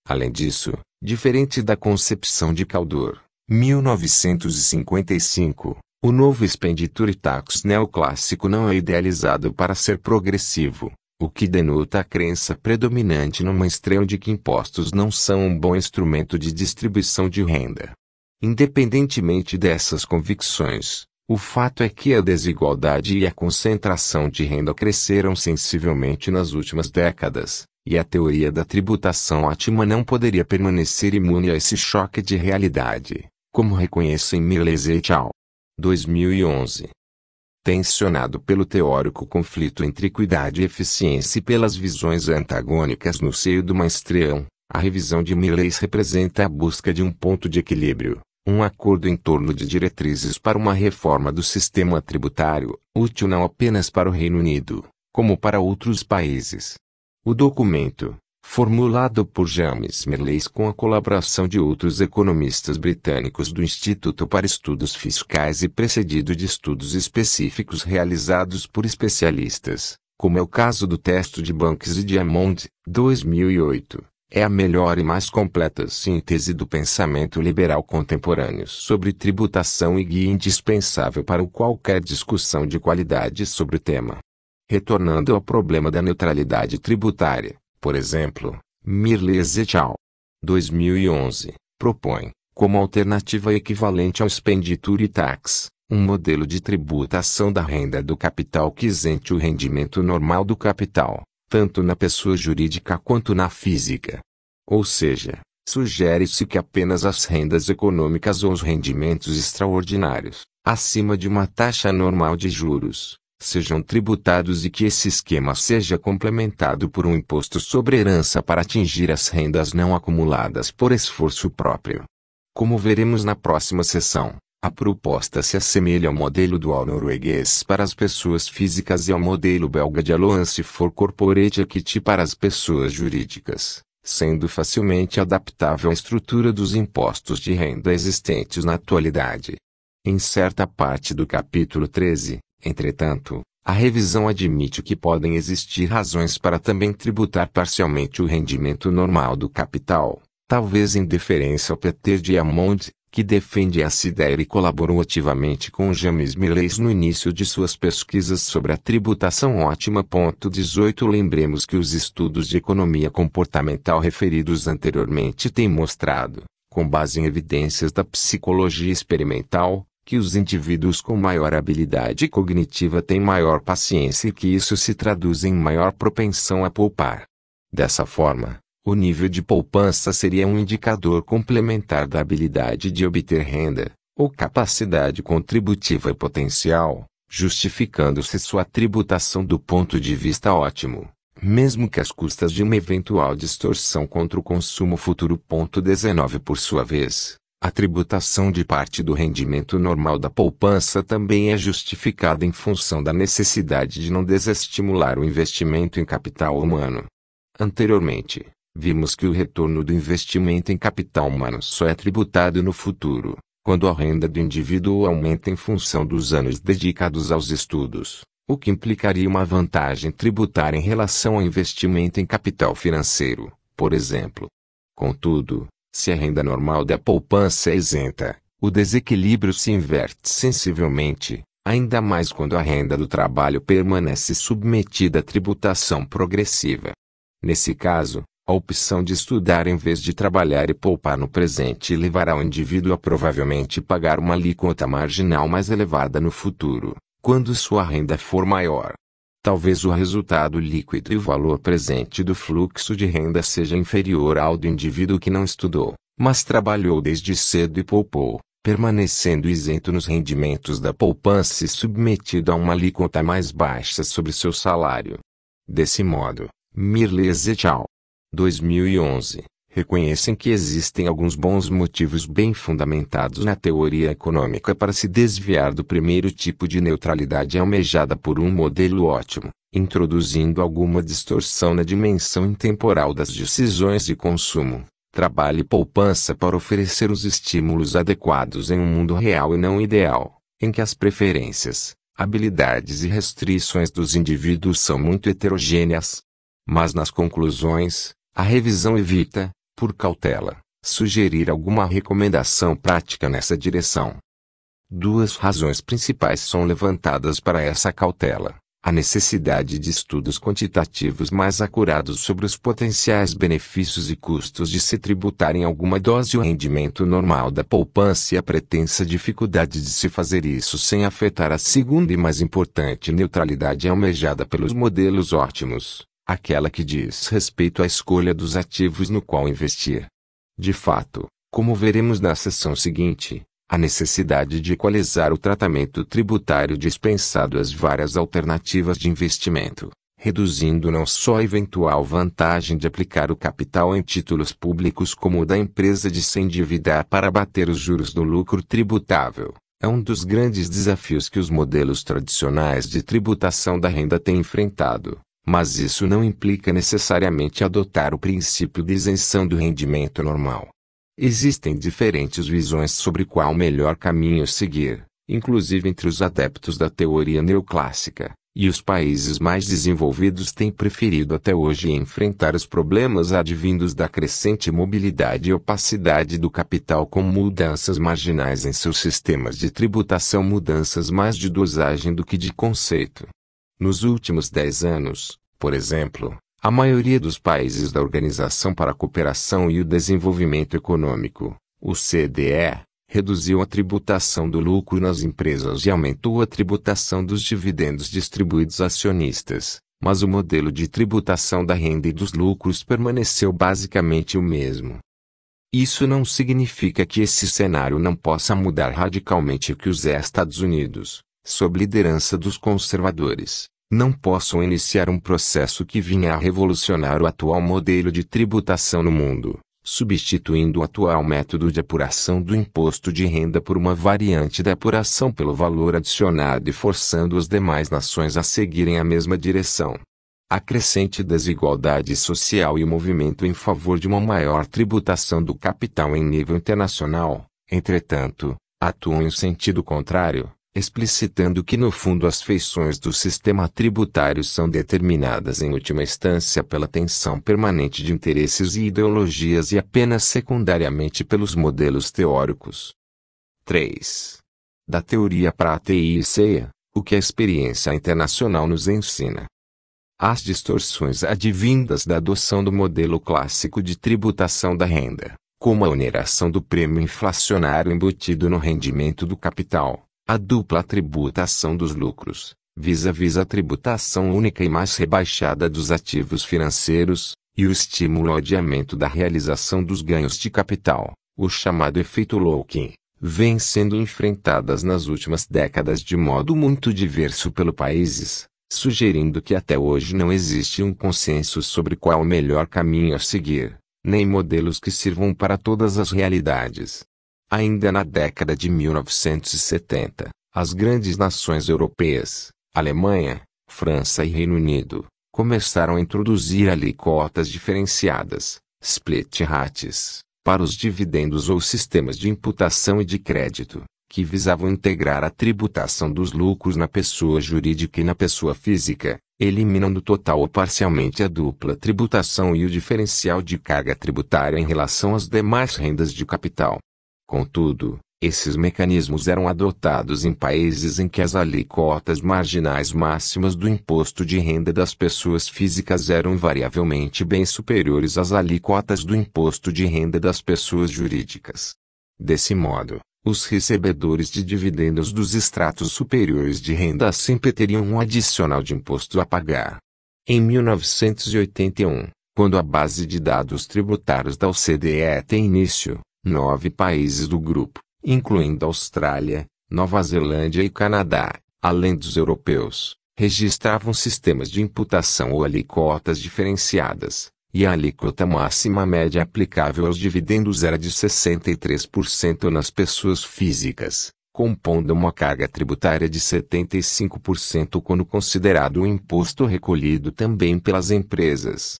Além disso, diferente da concepção de Caldor, 1955, o novo expenditure tax neoclássico não é idealizado para ser progressivo, o que denota a crença predominante numa extrema de que impostos não são um bom instrumento de distribuição de renda. Independentemente dessas convicções, O fato é que a desigualdade e a concentração de renda cresceram sensivelmente nas últimas décadas, e a teoria da tributação ótima não poderia permanecer imune a esse choque de realidade, como reconhecem Mirrlees et al. 2011. Tensionado pelo teórico conflito entre equidade e eficiência e pelas visões antagônicas no seio do mainstream, a revisão de Mirrlees representa a busca de um ponto de equilíbrio, um acordo em torno de diretrizes para uma reforma do sistema tributário, útil não apenas para o Reino Unido, como para outros países. O documento, formulado por James Mirrlees com a colaboração de outros economistas britânicos do Instituto para Estudos Fiscais e precedido de estudos específicos realizados por especialistas, como é o caso do teste de Banks e Diamond, 2008, é a melhor e mais completa síntese do pensamento liberal contemporâneo sobre tributação e guia indispensável para qualquer discussão de qualidade sobre o tema. Retornando ao problema da neutralidade tributária, por exemplo, Mirrlees et al. 2011, propõe, como alternativa equivalente ao Expenditure Tax, um modelo de tributação da renda do capital que isente o rendimento normal do capital, tanto na pessoa jurídica quanto na física. Ou seja, sugere-se que apenas as rendas econômicas ou os rendimentos extraordinários, acima de uma taxa normal de juros, sejam tributados e que esse esquema seja complementado por um imposto sobre herança para atingir as rendas não acumuladas por esforço próprio. Como veremos na próxima sessão, a proposta se assemelha ao modelo dual norueguês para as pessoas físicas e ao modelo belga de Allowance for Corporate Equity para as pessoas jurídicas, sendo facilmente adaptável à estrutura dos impostos de renda existentes na atualidade. Em certa parte do capítulo 13, entretanto, a revisão admite que podem existir razões para também tributar parcialmente o rendimento normal do capital, talvez em deferência ao Peter Diamond, que defende essa ideia e colaborou ativamente com James Mirrlees no início de suas pesquisas sobre a tributação ótima. 18 Lembremos que os estudos de economia comportamental referidos anteriormente têm mostrado, com base em evidências da psicologia experimental, que os indivíduos com maior habilidade cognitiva têm maior paciência e que isso se traduz em maior propensão a poupar. Dessa forma, o nível de poupança seria um indicador complementar da habilidade de obter renda, ou capacidade contributiva potencial, justificando-se sua tributação do ponto de vista ótimo, mesmo que às custas de uma eventual distorção contra o consumo futuro. 19 Por sua vez, a tributação de parte do rendimento normal da poupança também é justificada em função da necessidade de não desestimular o investimento em capital humano. Anteriormente, vimos que o retorno do investimento em capital humano só é tributado no futuro, quando a renda do indivíduo aumenta em função dos anos dedicados aos estudos, o que implicaria uma vantagem tributária em relação ao investimento em capital financeiro, por exemplo. Contudo, se a renda normal da poupança é isenta, o desequilíbrio se inverte sensivelmente, ainda mais quando a renda do trabalho permanece submetida à tributação progressiva. Nesse caso, a opção de estudar em vez de trabalhar e poupar no presente levará o indivíduo a provavelmente pagar uma alíquota marginal mais elevada no futuro, quando sua renda for maior. Talvez o resultado líquido e o valor presente do fluxo de renda seja inferior ao do indivíduo que não estudou, mas trabalhou desde cedo e poupou, permanecendo isento nos rendimentos da poupança e submetido a uma alíquota mais baixa sobre seu salário. Desse modo, Mirrlees et al. 2011, reconhecem que existem alguns bons motivos bem fundamentados na teoria econômica para se desviar do primeiro tipo de neutralidade almejada por um modelo ótimo, introduzindo alguma distorção na dimensão intemporal das decisões de consumo, trabalho e poupança para oferecer os estímulos adequados em um mundo real e não ideal, em que as preferências, habilidades e restrições dos indivíduos são muito heterogêneas. Mas nas conclusões, a revisão evita, por cautela, sugerir alguma recomendação prática nessa direção. Duas razões principais são levantadas para essa cautela. A necessidade de estudos quantitativos mais acurados sobre os potenciais benefícios e custos de se tributar em alguma dose o rendimento normal da poupança e a pretensa dificuldade de se fazer isso sem afetar a segunda e mais importante neutralidade almejada pelos modelos ótimos, aquela que diz respeito à escolha dos ativos no qual investir. De fato, como veremos na seção seguinte, a necessidade de equalizar o tratamento tributário dispensado às várias alternativas de investimento, reduzindo não só a eventual vantagem de aplicar o capital em títulos públicos como o da empresa de se endividar para abater os juros do lucro tributável, é um dos grandes desafios que os modelos tradicionais de tributação da renda têm enfrentado, mas isso não implica necessariamente adotar o princípio de isenção do rendimento normal. Existem diferentes visões sobre qual o melhor caminho seguir, inclusive entre os adeptos da teoria neoclássica, e os países mais desenvolvidos têm preferido até hoje enfrentar os problemas advindos da crescente mobilidade e opacidade do capital com mudanças marginais em seus sistemas de tributação, mudanças mais de dosagem do que de conceito. Nos últimos 10 anos, por exemplo, a maioria dos países da Organização para a Cooperação e o Desenvolvimento Econômico, OCDE, reduziu a tributação do lucro nas empresas e aumentou a tributação dos dividendos distribuídos a acionistas, mas o modelo de tributação da renda e dos lucros permaneceu basicamente o mesmo. Isso não significa que esse cenário não possa mudar radicalmente e que os Estados Unidos, sob liderança dos conservadores, não possam iniciar um processo que vinha a revolucionar o atual modelo de tributação no mundo, substituindo o atual método de apuração do imposto de renda por uma variante da apuração pelo valor adicionado e forçando as demais nações a seguirem a mesma direção. A crescente desigualdade social e o movimento em favor de uma maior tributação do capital em nível internacional, entretanto, atuam em sentido contrário, explicitando que no fundo as feições do sistema tributário são determinadas em última instância pela tensão permanente de interesses e ideologias e apenas secundariamente pelos modelos teóricos. 3. Da teoria para a TICEA, o que a experiência internacional nos ensina. As distorções advindas da adoção do modelo clássico de tributação da renda, como a oneração do prêmio inflacionário embutido no rendimento do capital, a dupla tributação dos lucros, vis-à-vis a tributação única e mais rebaixada dos ativos financeiros, e o estímulo ao adiamento da realização dos ganhos de capital, o chamado efeito Loki, vêm sendo enfrentadas nas últimas décadas de modo muito diverso pelos países, sugerindo que até hoje não existe um consenso sobre qual o melhor caminho a seguir, nem modelos que sirvam para todas as realidades. Ainda na década de 1970, as grandes nações europeias, Alemanha, França e Reino Unido, começaram a introduzir alíquotas diferenciadas, split rates, para os dividendos ou sistemas de imputação e de crédito, que visavam integrar a tributação dos lucros na pessoa jurídica e na pessoa física, eliminando total ou parcialmente a dupla tributação e o diferencial de carga tributária em relação às demais rendas de capital. Contudo, esses mecanismos eram adotados em países em que as alíquotas marginais máximas do imposto de renda das pessoas físicas eram invariavelmente bem superiores às alíquotas do imposto de renda das pessoas jurídicas. Desse modo, os recebedores de dividendos dos estratos superiores de renda sempre teriam um adicional de imposto a pagar. Em 1981, quando a base de dados tributários da OCDE tem início, 9 países do grupo, incluindo Austrália, Nova Zelândia e Canadá, além dos europeus, registravam sistemas de imputação ou alíquotas diferenciadas, e a alíquota máxima média aplicável aos dividendos era de 63% nas pessoas físicas, compondo uma carga tributária de 75% quando considerado o imposto recolhido também pelas empresas.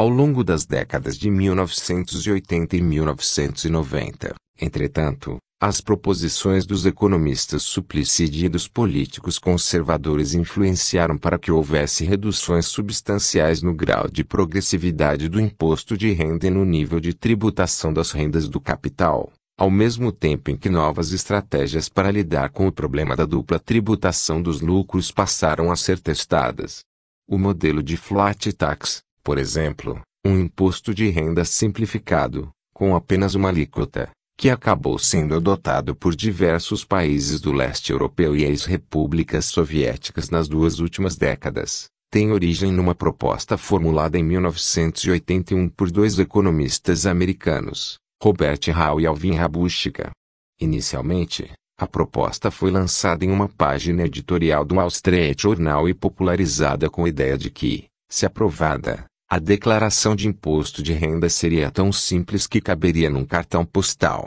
Ao longo das décadas de 1980 e 1990, entretanto, as proposições dos economistas Suplicide e dos políticos conservadores influenciaram para que houvesse reduções substanciais no grau de progressividade do imposto de renda e no nível de tributação das rendas do capital, Ao mesmo tempo em que novas estratégias para lidar com o problema da dupla tributação dos lucros passaram a ser testadas. O modelo de flat tax, por exemplo, um imposto de renda simplificado, com apenas uma alíquota, que acabou sendo adotado por diversos países do leste europeu e ex-repúblicas soviéticas nas duas últimas décadas, tem origem numa proposta formulada em 1981 por dois economistas americanos, Robert Rau e Alvin Rabushka. Inicialmente, a proposta foi lançada em uma página editorial do Wall Street Journal e popularizada com a ideia de que, se aprovada, a declaração de imposto de renda seria tão simples que caberia num cartão postal.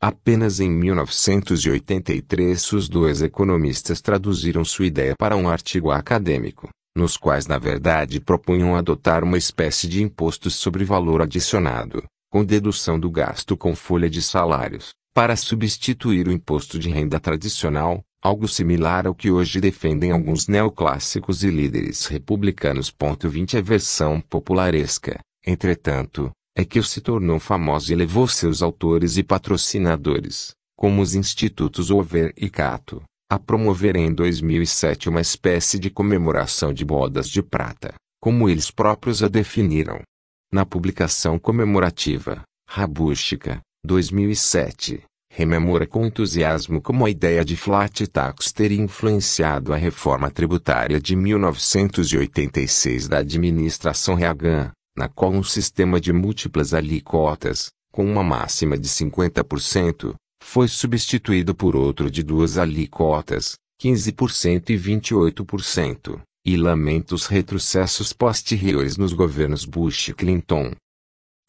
Apenas em 1983 os dois economistas traduziram sua ideia para um artigo acadêmico, nos quais na verdade propunham adotar uma espécie de imposto sobre valor adicionado, com dedução do gasto com folha de salários, para substituir o imposto de renda tradicional, algo similar ao que hoje defendem alguns neoclássicos e líderes republicanos. 20 A versão popularesca, entretanto, é que se tornou famosa e levou seus autores e patrocinadores, como os institutos Hoover e Cato, a promover em 2007 uma espécie de comemoração de bodas de prata, como eles próprios a definiram. Na publicação comemorativa, Rabushka, 2007, rememora com entusiasmo como a ideia de flat tax teria influenciado a reforma tributária de 1986 da administração Reagan, na qual um sistema de múltiplas alíquotas, com uma máxima de 50%, foi substituído por outro de duas alíquotas, 15% e 28%, e lamenta os retrocessos posteriores nos governos Bush e Clinton.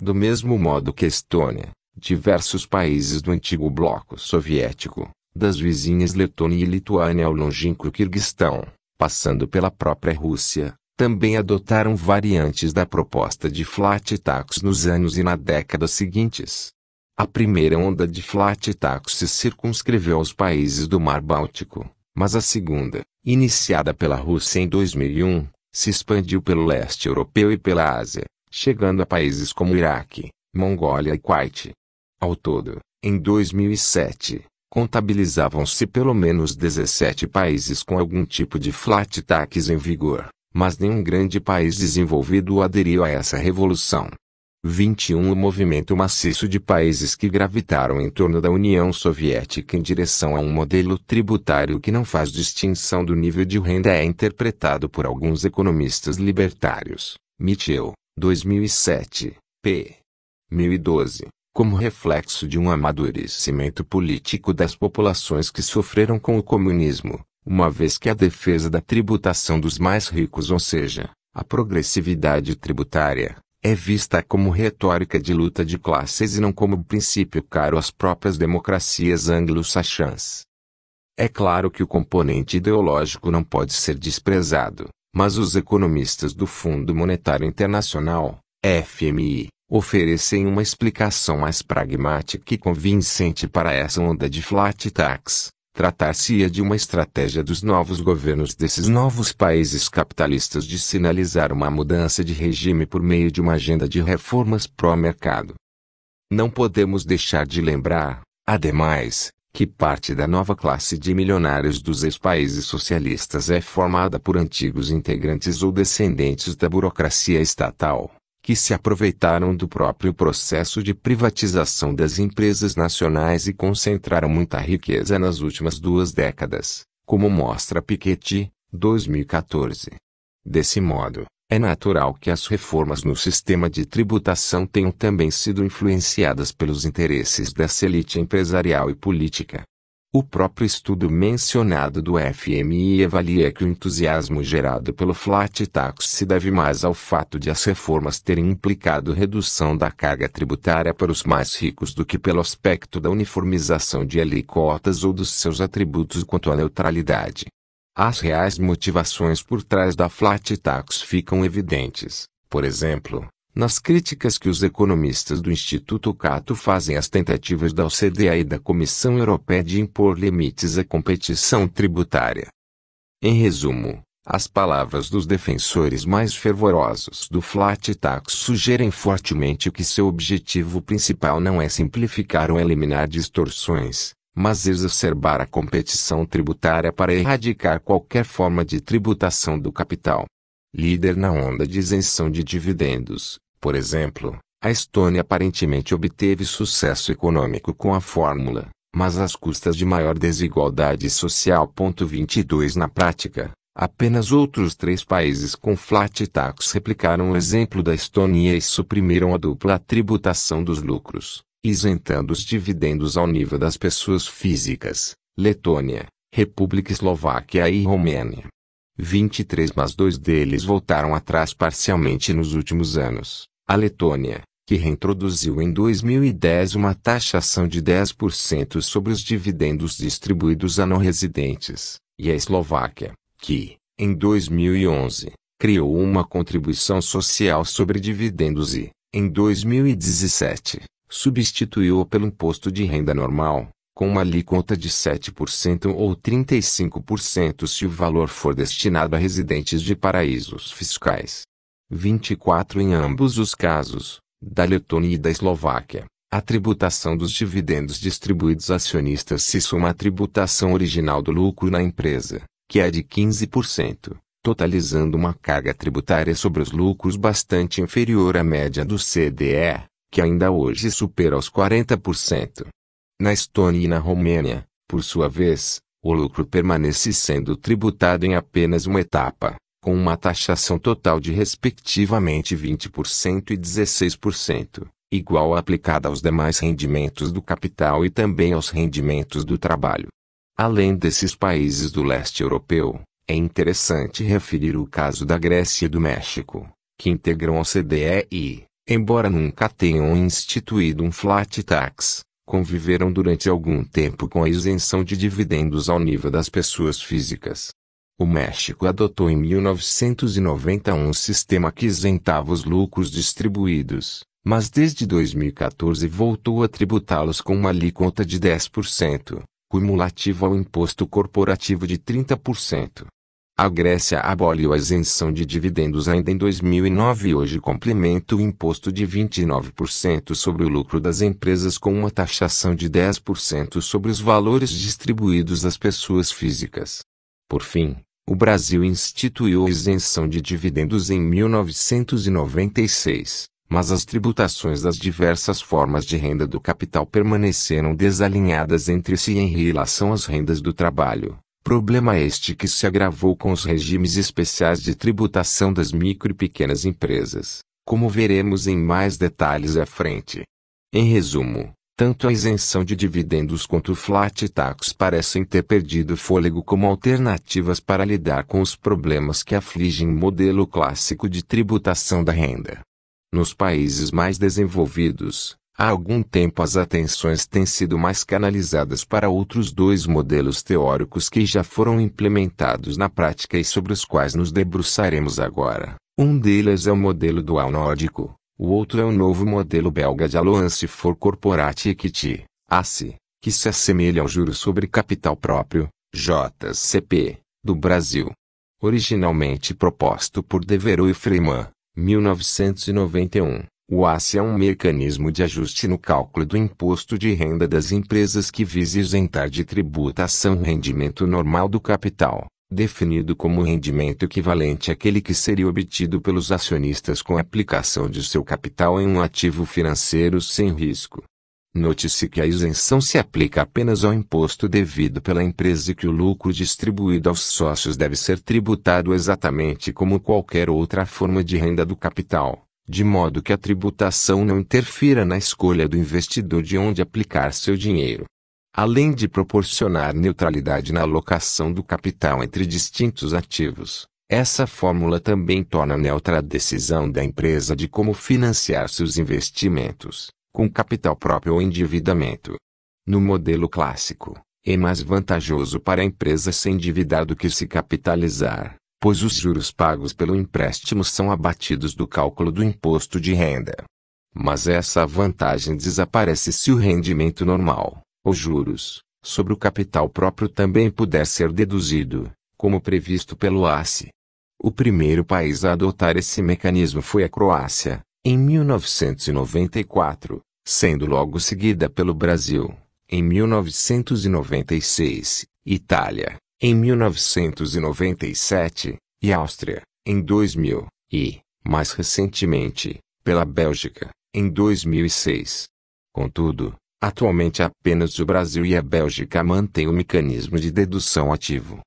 Do mesmo modo que Estônia, diversos países do antigo bloco soviético, das vizinhas Letônia e Lituânia ao longínquo Quirguistão, passando pela própria Rússia, também adotaram variantes da proposta de flat tax nos anos e na década seguintes. A primeira onda de flat tax se circunscreveu aos países do Mar Báltico, mas a segunda, iniciada pela Rússia em 2001, se expandiu pelo leste europeu e pela Ásia, chegando a países como Iraque, Mongólia e Kuwait. Ao todo, em 2007, contabilizavam-se pelo menos 17 países com algum tipo de flat tax em vigor, mas nenhum grande país desenvolvido aderiu a essa revolução. 21 O movimento maciço de países que gravitaram em torno da União Soviética em direção a um modelo tributário que não faz distinção do nível de renda é interpretado por alguns economistas libertários, Mitchell, 2007, p. 1012. Como reflexo de um amadurecimento político das populações que sofreram com o comunismo, uma vez que a defesa da tributação dos mais ricos, ou seja, a progressividade tributária, é vista como retórica de luta de classes e não como princípio caro às próprias democracias anglo-saxãs. É claro que o componente ideológico não pode ser desprezado, mas os economistas do Fundo Monetário Internacional, FMI, oferecem uma explicação mais pragmática e convincente para essa onda de flat tax. Tratar-se-ia de uma estratégia dos novos governos desses novos países capitalistas de sinalizar uma mudança de regime por meio de uma agenda de reformas pró-mercado. Não podemos deixar de lembrar, ademais, que parte da nova classe de milionários dos ex-países socialistas é formada por antigos integrantes ou descendentes da burocracia estatal, que se aproveitaram do próprio processo de privatização das empresas nacionais e concentraram muita riqueza nas últimas 2 décadas, como mostra Piketty, 2014. Desse modo, é natural que as reformas no sistema de tributação tenham também sido influenciadas pelos interesses dessa elite empresarial e política. O próprio estudo mencionado do FMI avalia que o entusiasmo gerado pelo flat tax se deve mais ao fato de as reformas terem implicado redução da carga tributária para os mais ricos do que pelo aspecto da uniformização de alíquotas ou dos seus atributos quanto à neutralidade. As reais motivações por trás da flat tax ficam evidentes, por exemplo, nas críticas que os economistas do Instituto Cato fazem às tentativas da OCDE e da Comissão Europeia de impor limites à competição tributária. Em resumo, As palavras dos defensores mais fervorosos do flat tax sugerem fortemente que seu objetivo principal não é simplificar ou eliminar distorções, mas exacerbar a competição tributária para erradicar qualquer forma de tributação do capital. Líder na onda de isenção de dividendos, por exemplo, a Estônia aparentemente obteve sucesso econômico com a fórmula, mas às custas de maior desigualdade social. 22 Na prática, apenas outros 3 países com flat tax replicaram o exemplo da Estônia e suprimiram a dupla tributação dos lucros, isentando os dividendos ao nível das pessoas físicas: Letônia, República Eslováquia e Romênia. 23 Mas 2 deles voltaram atrás parcialmente nos últimos anos: a Letônia, que reintroduziu em 2010 uma taxação de 10% sobre os dividendos distribuídos a não residentes, e a Eslováquia, que, em 2011, criou uma contribuição social sobre dividendos e, em 2017, substituiu-o pelo imposto de renda normal, com uma alíquota de 7% ou 35% se o valor for destinado a residentes de paraísos fiscais. 24 Em ambos os casos, da Letônia e da Eslováquia, a tributação dos dividendos distribuídos a acionistas se soma à tributação original do lucro na empresa, que é de 15%, totalizando uma carga tributária sobre os lucros bastante inferior à média do CDE, que ainda hoje supera os 40%. Na Estônia e na Romênia, por sua vez, o lucro permanece sendo tributado em apenas uma etapa, com uma taxação total de respectivamente 20% e 16%, igual aplicada aos demais rendimentos do capital e também aos rendimentos do trabalho. Além desses países do leste europeu, é interessante referir o caso da Grécia e do México, que integram a OCDE e, embora nunca tenham instituído um flat tax, conviveram durante algum tempo com a isenção de dividendos ao nível das pessoas físicas. O México adotou em 1991 um sistema que isentava os lucros distribuídos, mas desde 2014 voltou a tributá-los com uma alíquota de 10%, cumulativa ao imposto corporativo de 30%. A Grécia aboliu a isenção de dividendos ainda em 2009 e hoje complementa o imposto de 29% sobre o lucro das empresas com uma taxação de 10% sobre os valores distribuídos às pessoas físicas. Por fim, o Brasil instituiu a isenção de dividendos em 1996, mas as tributações das diversas formas de renda do capital permaneceram desalinhadas entre si em relação às rendas do trabalho. Problema este que se agravou com os regimes especiais de tributação das micro e pequenas empresas, como veremos em mais detalhes à frente. Em resumo, tanto a isenção de dividendos quanto o flat tax parecem ter perdido fôlego como alternativas para lidar com os problemas que afligem o modelo clássico de tributação da renda. Nos países mais desenvolvidos, há algum tempo as atenções têm sido mais canalizadas para outros 2 modelos teóricos que já foram implementados na prática e sobre os quais nos debruçaremos agora. Um deles é o modelo dual nórdico. O outro é o novo modelo belga de Alliance for Corporate Equity, ACE, que se assemelha ao juro sobre capital próprio, JCP, do Brasil. Originalmente proposto por Devereux e Freeman, 1991, o ACE é um mecanismo de ajuste no cálculo do imposto de renda das empresas que visa isentar de tributação o rendimento normal do capital, definido como rendimento equivalente àquele que seria obtido pelos acionistas com a aplicação de seu capital em um ativo financeiro sem risco. Note-se que a isenção se aplica apenas ao imposto devido pela empresa e que o lucro distribuído aos sócios deve ser tributado exatamente como qualquer outra forma de renda do capital, de modo que a tributação não interfira na escolha do investidor de onde aplicar seu dinheiro. Além de proporcionar neutralidade na alocação do capital entre distintos ativos, essa fórmula também torna neutra a decisão da empresa de como financiar seus investimentos, com capital próprio ou endividamento. No modelo clássico, é mais vantajoso para a empresa se endividar do que se capitalizar, pois os juros pagos pelo empréstimo são abatidos do cálculo do imposto de renda. Mas essa vantagem desaparece se o rendimento normal, os juros, sobre o capital próprio também puder ser deduzido, como previsto pelo ACE. O primeiro país a adotar esse mecanismo foi a Croácia, em 1994, sendo logo seguida pelo Brasil, em 1996, Itália, em 1997, e Áustria, em 2000, e, mais recentemente, pela Bélgica, em 2006. Contudo, atualmente apenas o Brasil e a Bélgica mantêm o mecanismo de dedução ativo.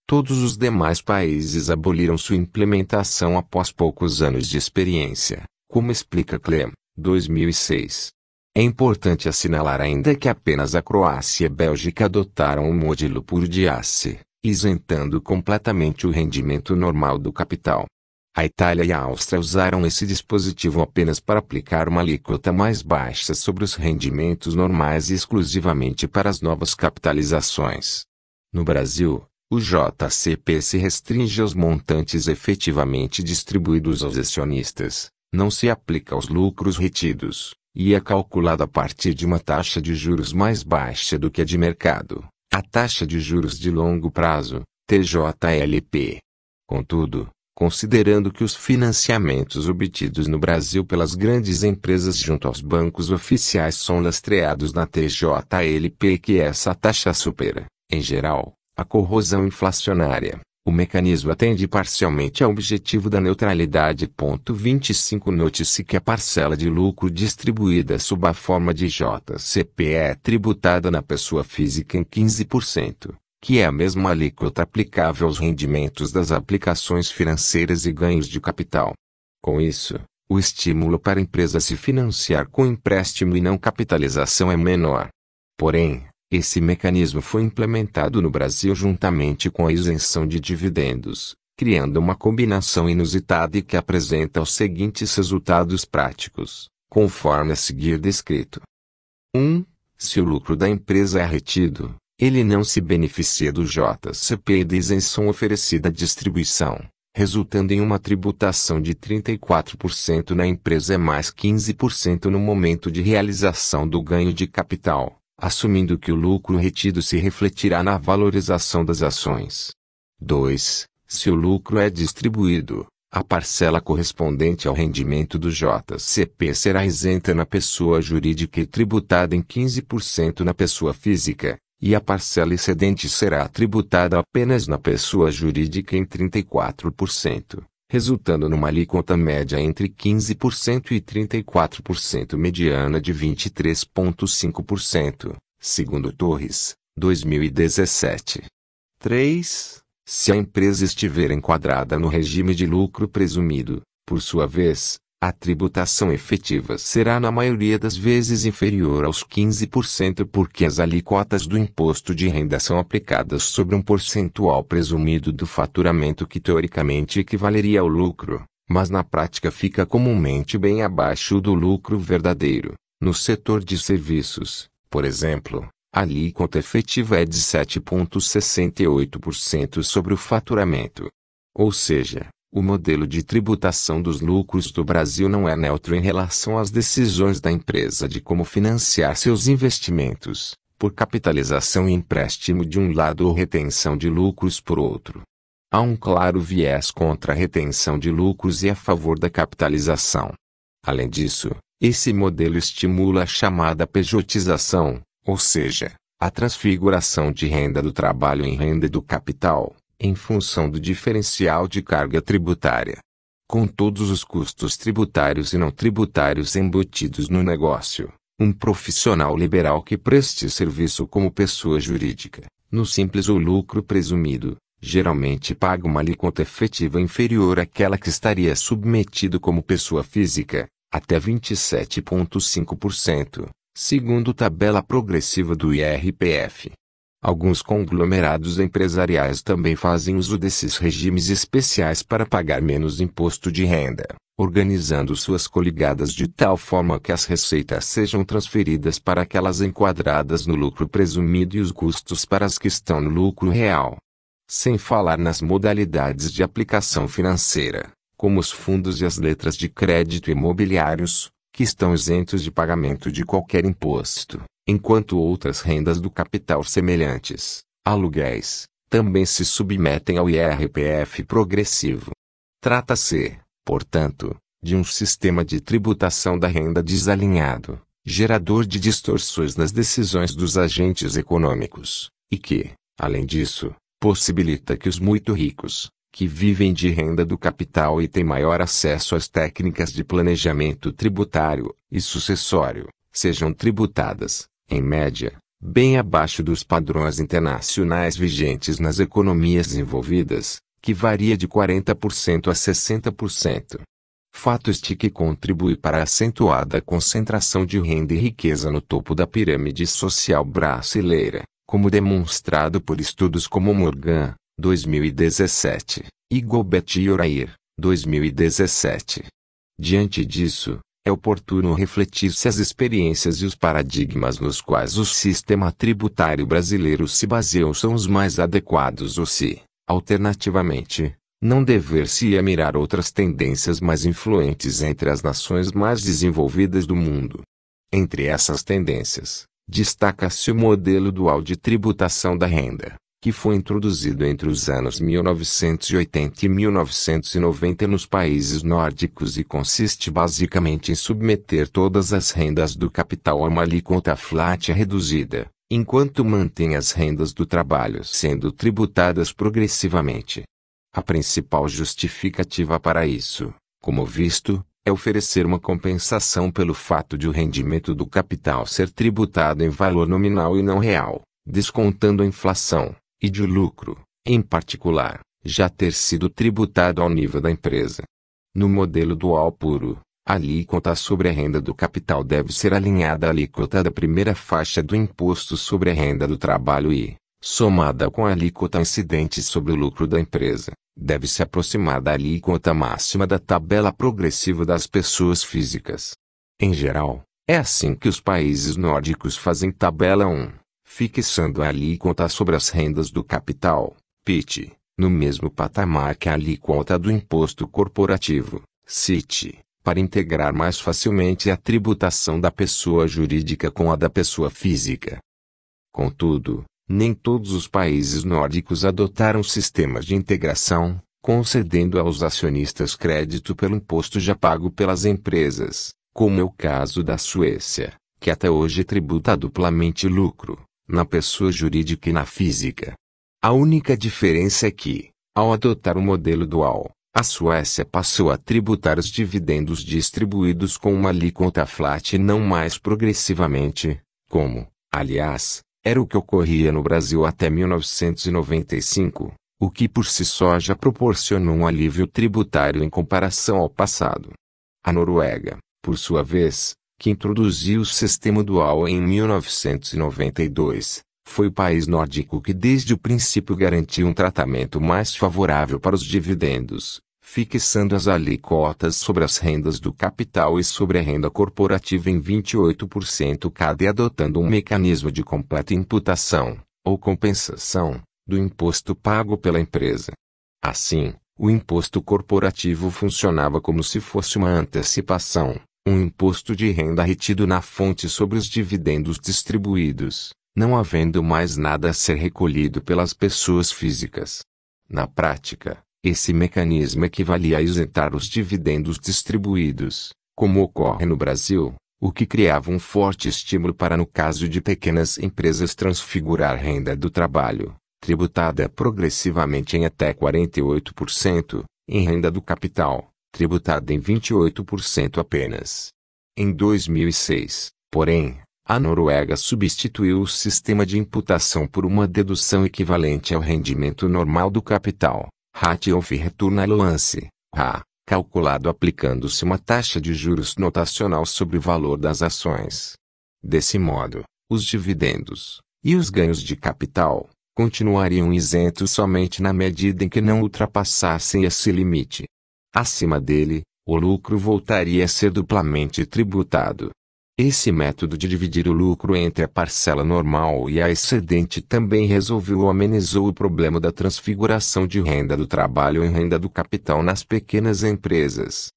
Todos os demais países aboliram sua implementação após poucos anos de experiência, como explica Clem, 2006. É importante assinalar ainda que apenas a Croácia e a Bélgica adotaram o modelo puro de ACE, isentando completamente o rendimento normal do capital. A Itália e a Áustria usaram esse dispositivo apenas para aplicar uma alíquota mais baixa sobre os rendimentos normais e exclusivamente para as novas capitalizações. No Brasil, o JCP se restringe aos montantes efetivamente distribuídos aos acionistas, não se aplica aos lucros retidos, e é calculado a partir de uma taxa de juros mais baixa do que a de mercado, a taxa de juros de longo prazo, TJLP. Contudo, considerando que os financiamentos obtidos no Brasil pelas grandes empresas junto aos bancos oficiais são lastreados na TJLP e que essa taxa supera, em geral, a corrosão inflacionária, o mecanismo atende parcialmente ao objetivo da neutralidade. 25 Note-se que a parcela de lucro distribuída sob a forma de JCP é tributada na pessoa física em 15%, que é a mesma alíquota aplicável aos rendimentos das aplicações financeiras e ganhos de capital. Com isso, o estímulo para a empresa se financiar com empréstimo e não capitalização é menor. Porém, esse mecanismo foi implementado no Brasil juntamente com a isenção de dividendos, criando uma combinação inusitada e que apresenta os seguintes resultados práticos, conforme a seguir descrito. 1. Se o lucro da empresa é retido, ele não se beneficia do JCP e da isenção oferecida à distribuição, resultando em uma tributação de 34% na empresa e mais 15% no momento de realização do ganho de capital, assumindo que o lucro retido se refletirá na valorização das ações. 2. Se o lucro é distribuído, a parcela correspondente ao rendimento do JCP será isenta na pessoa jurídica e tributada em 15% na pessoa física, e a parcela excedente será tributada apenas na pessoa jurídica em 34%, resultando numa alíquota média entre 15% e 34% mediana de 23,5%, segundo Torres, 2017. 3. Se a empresa estiver enquadrada no regime de lucro presumido, por sua vez, a tributação efetiva será na maioria das vezes inferior aos 15% porque as alíquotas do imposto de renda são aplicadas sobre um percentual presumido do faturamento que teoricamente equivaleria ao lucro, mas na prática fica comumente bem abaixo do lucro verdadeiro. No setor de serviços, por exemplo, a alíquota efetiva é de 7,68% sobre o faturamento. Ou seja, o modelo de tributação dos lucros do Brasil não é neutro em relação às decisões da empresa de como financiar seus investimentos, por capitalização e empréstimo de um lado ou retenção de lucros por outro. Há um claro viés contra a retenção de lucros e a favor da capitalização. Além disso, esse modelo estimula a chamada pejotização, ou seja, a transfiguração de renda do trabalho em renda do capital, em função do diferencial de carga tributária. Com todos os custos tributários e não tributários embutidos no negócio, um profissional liberal que preste serviço como pessoa jurídica, no simples ou lucro presumido, geralmente paga uma alíquota efetiva inferior àquela que estaria submetido como pessoa física, até 27,5%, segundo tabela progressiva do IRPF. Alguns conglomerados empresariais também fazem uso desses regimes especiais para pagar menos imposto de renda, organizando suas coligadas de tal forma que as receitas sejam transferidas para aquelas enquadradas no lucro presumido e os custos para as que estão no lucro real. Sem falar nas modalidades de aplicação financeira, como os fundos e as letras de crédito imobiliários, que estão isentos de pagamento de qualquer imposto, enquanto outras rendas do capital semelhantes, aluguéis, também se submetem ao IRPF progressivo. Trata-se, portanto, de um sistema de tributação da renda desalinhado, gerador de distorções nas decisões dos agentes econômicos, e que, além disso, possibilita que os muito ricos, que vivem de renda do capital e têm maior acesso às técnicas de planejamento tributário e sucessório, sejam tributadas, em média, bem abaixo dos padrões internacionais vigentes nas economias desenvolvidas, que varia de 40% a 60%. Fato este que contribui para a acentuada concentração de renda e riqueza no topo da pirâmide social brasileira, como demonstrado por estudos como Morgan, 2017, e Gobet e Orair, 2017. Diante disso, é oportuno refletir se as experiências e os paradigmas nos quais o sistema tributário brasileiro se baseia são os mais adequados ou se, alternativamente, não dever-se-ia mirar outras tendências mais influentes entre as nações mais desenvolvidas do mundo. Entre essas tendências, destaca-se o modelo dual de tributação da renda, que foi introduzido entre os anos 1980 e 1990 nos países nórdicos e consiste basicamente em submeter todas as rendas do capital a uma alíquota flat reduzida, enquanto mantém as rendas do trabalho sendo tributadas progressivamente. A principal justificativa para isso, como visto, é oferecer uma compensação pelo fato de o rendimento do capital ser tributado em valor nominal e não real, descontando a inflação, e de o lucro, em particular, já ter sido tributado ao nível da empresa. No modelo dual puro, a alíquota sobre a renda do capital deve ser alinhada à alíquota da primeira faixa do imposto sobre a renda do trabalho e, somada com a alíquota incidente sobre o lucro da empresa, deve se aproximar da alíquota máxima da tabela progressiva das pessoas físicas. Em geral, é assim que os países nórdicos fazem tabela 1, fixando a alíquota sobre as rendas do capital, PIT, no mesmo patamar que a alíquota do imposto corporativo, CIT, para integrar mais facilmente a tributação da pessoa jurídica com a da pessoa física. Contudo, nem todos os países nórdicos adotaram sistemas de integração, concedendo aos acionistas crédito pelo imposto já pago pelas empresas, como é o caso da Suécia, que até hoje tributa duplamente lucro, na pessoa jurídica e na física. A única diferença é que, ao adotar o modelo dual, a Suécia passou a tributar os dividendos distribuídos com uma alíquota flat e não mais progressivamente, como, aliás, era o que ocorria no Brasil até 1995, o que por si só já proporcionou um alívio tributário em comparação ao passado. A Noruega, por sua vez, que introduziu o sistema dual em 1992, foi o país nórdico que desde o princípio garantiu um tratamento mais favorável para os dividendos, fixando as alíquotas sobre as rendas do capital e sobre a renda corporativa em 28% cada e adotando um mecanismo de completa imputação, ou compensação, do imposto pago pela empresa. Assim, o imposto corporativo funcionava como se fosse uma antecipação, um imposto de renda retido na fonte sobre os dividendos distribuídos, não havendo mais nada a ser recolhido pelas pessoas físicas. Na prática, esse mecanismo equivalia a isentar os dividendos distribuídos, como ocorre no Brasil, o que criava um forte estímulo para, no caso de pequenas empresas, transfigurar renda do trabalho, tributada progressivamente em até 48%, em renda do capital, tributada em 28% apenas. Em 2006, porém, a Noruega substituiu o sistema de imputação por uma dedução equivalente ao rendimento normal do capital, Ratio of Return Allowance, RA, calculado aplicando-se uma taxa de juros notacional sobre o valor das ações. Desse modo, os dividendos, e os ganhos de capital, continuariam isentos somente na medida em que não ultrapassassem esse limite. Acima dele, o lucro voltaria a ser duplamente tributado. Esse método de dividir o lucro entre a parcela normal e a excedente também resolveu ou amenizou o problema da transfiguração de renda do trabalho em renda do capital nas pequenas empresas.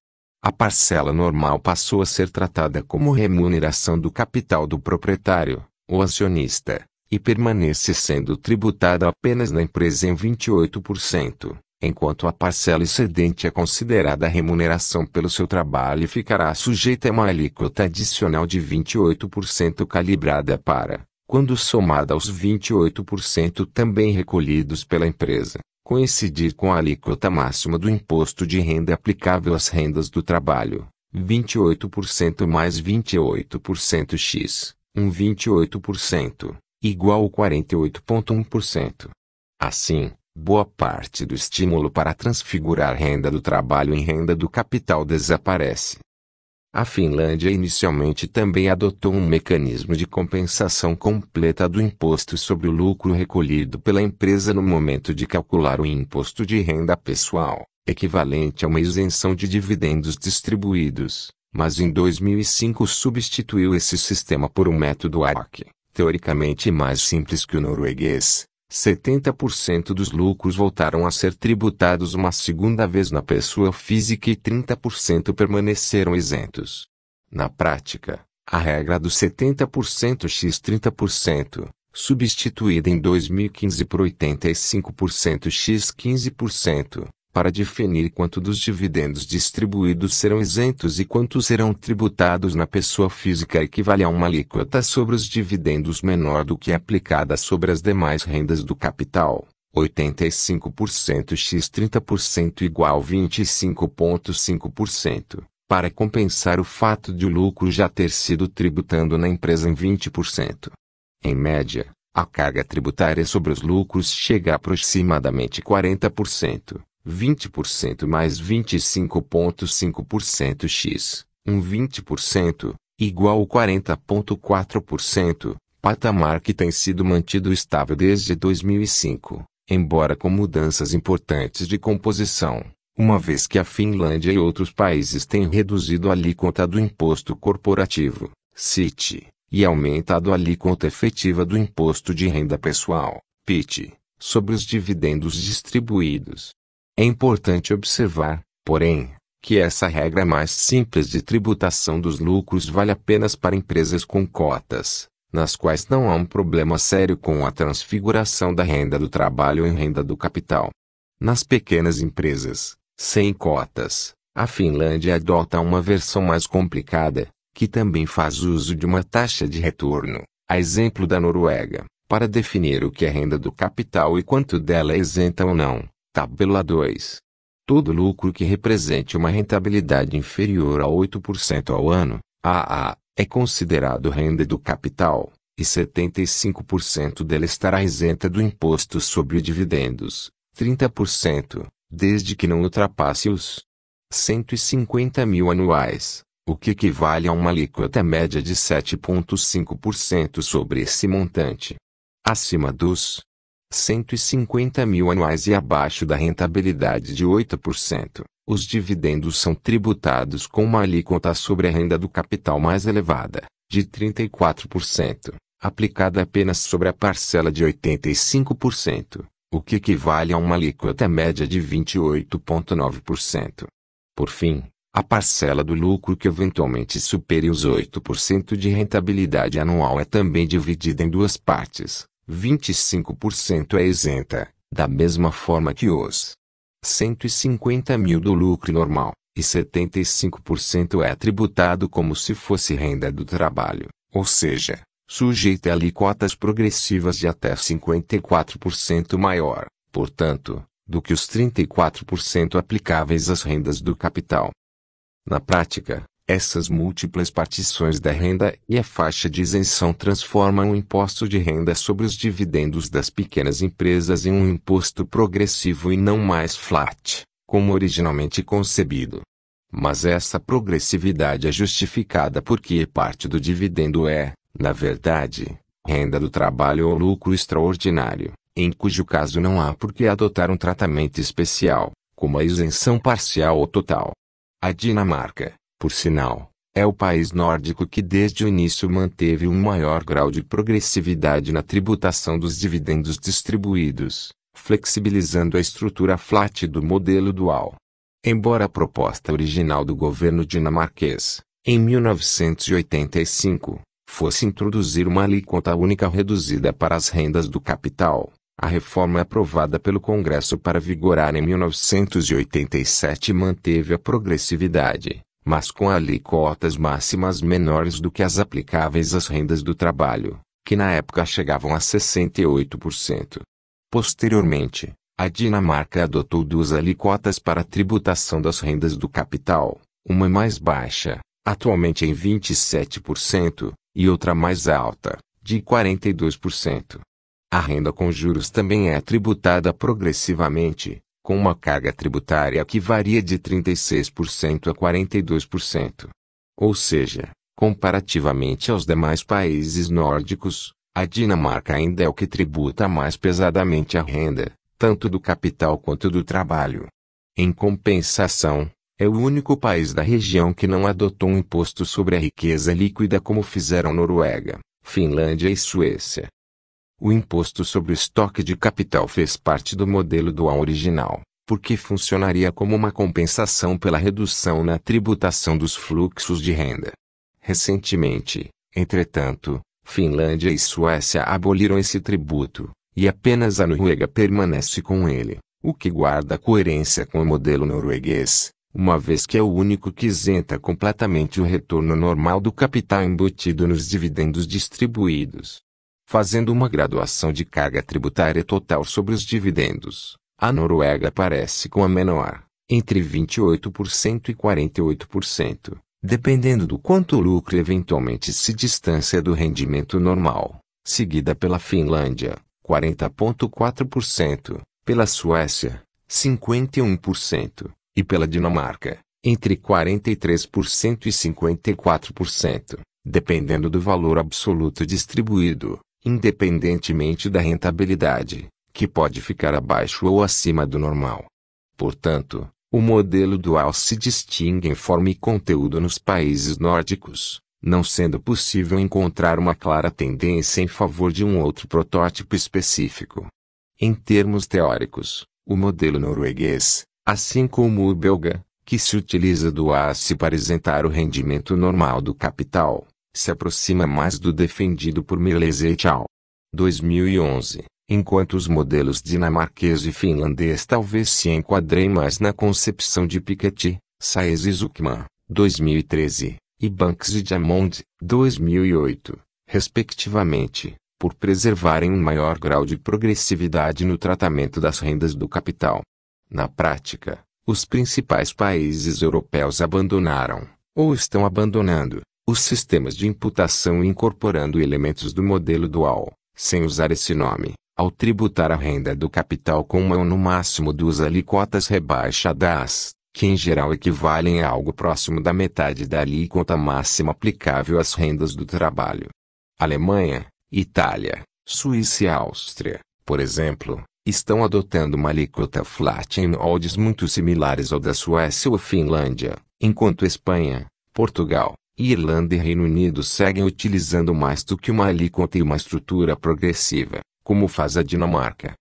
A parcela normal passou a ser tratada como remuneração do capital do proprietário, o acionista, e permanece sendo tributada apenas na empresa em 28%, enquanto a parcela excedente é considerada remuneração pelo seu trabalho e ficará sujeita a uma alíquota adicional de 28% calibrada para, quando somada aos 28% também recolhidos pela empresa, coincidir com a alíquota máxima do imposto de renda aplicável às rendas do trabalho, 28% mais 28% x, 28%, igual a 48,1%. Assim, boa parte do estímulo para transfigurar renda do trabalho em renda do capital desaparece. A Finlândia inicialmente também adotou um mecanismo de compensação completa do imposto sobre o lucro recolhido pela empresa no momento de calcular o imposto de renda pessoal, equivalente a uma isenção de dividendos distribuídos, mas em 2005 substituiu esse sistema por um método ARC, teoricamente mais simples que o norueguês. 70% dos lucros voltaram a ser tributados uma segunda vez na pessoa física e 30% permaneceram isentos. Na prática, a regra dos 70% x 30%, substituída em 2015 por 85% x 15%, para definir quanto dos dividendos distribuídos serão isentos e quantos serão tributados na pessoa física equivale a uma alíquota sobre os dividendos menor do que aplicada sobre as demais rendas do capital, 85% x 30% igual 25,5%, para compensar o fato de o lucro já ter sido tributando na empresa em 20%. Em média, a carga tributária sobre os lucros chega a aproximadamente 40%. 20% mais 25,5% x, 20%, igual a 40,4%, patamar que tem sido mantido estável desde 2005, embora com mudanças importantes de composição, uma vez que a Finlândia e outros países têm reduzido a alíquota do imposto corporativo, CIT, e aumentado a alíquota efetiva do imposto de renda pessoal, PIT, sobre os dividendos distribuídos. É importante observar, porém, que essa regra mais simples de tributação dos lucros vale apenas para empresas com cotas, nas quais não há um problema sério com a transfiguração da renda do trabalho em renda do capital. Nas pequenas empresas, sem cotas, a Finlândia adota uma versão mais complicada, que também faz uso de uma taxa de retorno, a exemplo da Noruega, para definir o que é renda do capital e quanto dela é isenta ou não. Tabela 2. Todo lucro que represente uma rentabilidade inferior a 8% ao ano, AA, é considerado renda do capital, e 75% dela estará isenta do imposto sobre dividendos, 30%, desde que não ultrapasse os 150 mil anuais, o que equivale a uma alíquota média de 7,5% sobre esse montante. Acima dos 150 mil anuais e abaixo da rentabilidade de 8%, os dividendos são tributados com uma alíquota sobre a renda do capital mais elevada, de 34%, aplicada apenas sobre a parcela de 85%, o que equivale a uma alíquota média de 28,9%. Por fim, a parcela do lucro que eventualmente supere os 8% de rentabilidade anual é também dividida em duas partes. 25% é isenta, da mesma forma que os 150 mil do lucro normal, e 75% é tributado como se fosse renda do trabalho, ou seja, sujeita a alíquotas progressivas de até 54% maior, portanto, do que os 34% aplicáveis às rendas do capital. Na prática, essas múltiplas partições da renda e a faixa de isenção transformam o imposto de renda sobre os dividendos das pequenas empresas em um imposto progressivo e não mais flat, como originalmente concebido. Mas essa progressividade é justificada porque parte do dividendo é, na verdade, renda do trabalho ou lucro extraordinário, em cujo caso não há por que adotar um tratamento especial, como a isenção parcial ou total. A Dinamarca, por sinal, é o país nórdico que desde o início manteve um maior grau de progressividade na tributação dos dividendos distribuídos, flexibilizando a estrutura flat do modelo dual. Embora a proposta original do governo dinamarquês, em 1985, fosse introduzir uma alíquota única reduzida para as rendas do capital, A reforma aprovada pelo Congresso para vigorar em 1987 manteve a progressividade, mas com alíquotas máximas menores do que as aplicáveis às rendas do trabalho, que na época chegavam a 68%. Posteriormente, a Dinamarca adotou duas alíquotas para a tributação das rendas do capital, uma mais baixa, atualmente em 27%, e outra mais alta, de 42%. A renda com juros também é tributada progressivamente, com uma carga tributária que varia de 36% a 42%. Ou seja, comparativamente aos demais países nórdicos, a Dinamarca ainda é o que tributa mais pesadamente a renda, tanto do capital quanto do trabalho. Em compensação, é o único país da região que não adotou um imposto sobre a riqueza líquida como fizeram Noruega, Finlândia e Suécia. O imposto sobre o estoque de capital fez parte do modelo dual original, porque funcionaria como uma compensação pela redução na tributação dos fluxos de renda. Recentemente, entretanto, Finlândia e Suécia aboliram esse tributo, e apenas a Noruega permanece com ele, o que guarda coerência com o modelo norueguês, uma vez que é o único que isenta completamente o retorno normal do capital embutido nos dividendos distribuídos. Fazendo uma graduação de carga tributária total sobre os dividendos, a Noruega aparece com a menor, entre 28% e 48%, dependendo do quanto o lucro eventualmente se distancia do rendimento normal, seguida pela Finlândia, 40,4%, pela Suécia, 51%, e pela Dinamarca, entre 43% e 54%, dependendo do valor absoluto distribuído, independentemente da rentabilidade, que pode ficar abaixo ou acima do normal. Portanto, o modelo dual se distingue em forma e conteúdo nos países nórdicos, não sendo possível encontrar uma clara tendência em favor de um outro protótipo específico. Em termos teóricos, o modelo norueguês, assim como o belga, que se utiliza do ASSE para isentar o rendimento normal do capital, se aproxima mais do defendido por Milese et al. 2011, enquanto os modelos dinamarquês e finlandês talvez se enquadrem mais na concepção de Piketty, Saez e Zuckman, 2013, e Banks e Diamond, 2008, respectivamente, por preservarem um maior grau de progressividade no tratamento das rendas do capital. Na prática, os principais países europeus abandonaram, ou estão abandonando, os sistemas de imputação incorporando elementos do modelo dual, sem usar esse nome, ao tributar a renda do capital com uma ou no máximo duas alíquotas rebaixadas, que em geral equivalem a algo próximo da metade da alíquota máxima aplicável às rendas do trabalho. Alemanha, Itália, Suíça e Áustria, por exemplo, estão adotando uma alíquota flat em moldes muito similares ao da Suécia ou Finlândia, enquanto Espanha, Portugal, Irlanda e Reino Unido seguem utilizando mais do que uma alíquota e uma estrutura progressiva, como faz a Dinamarca.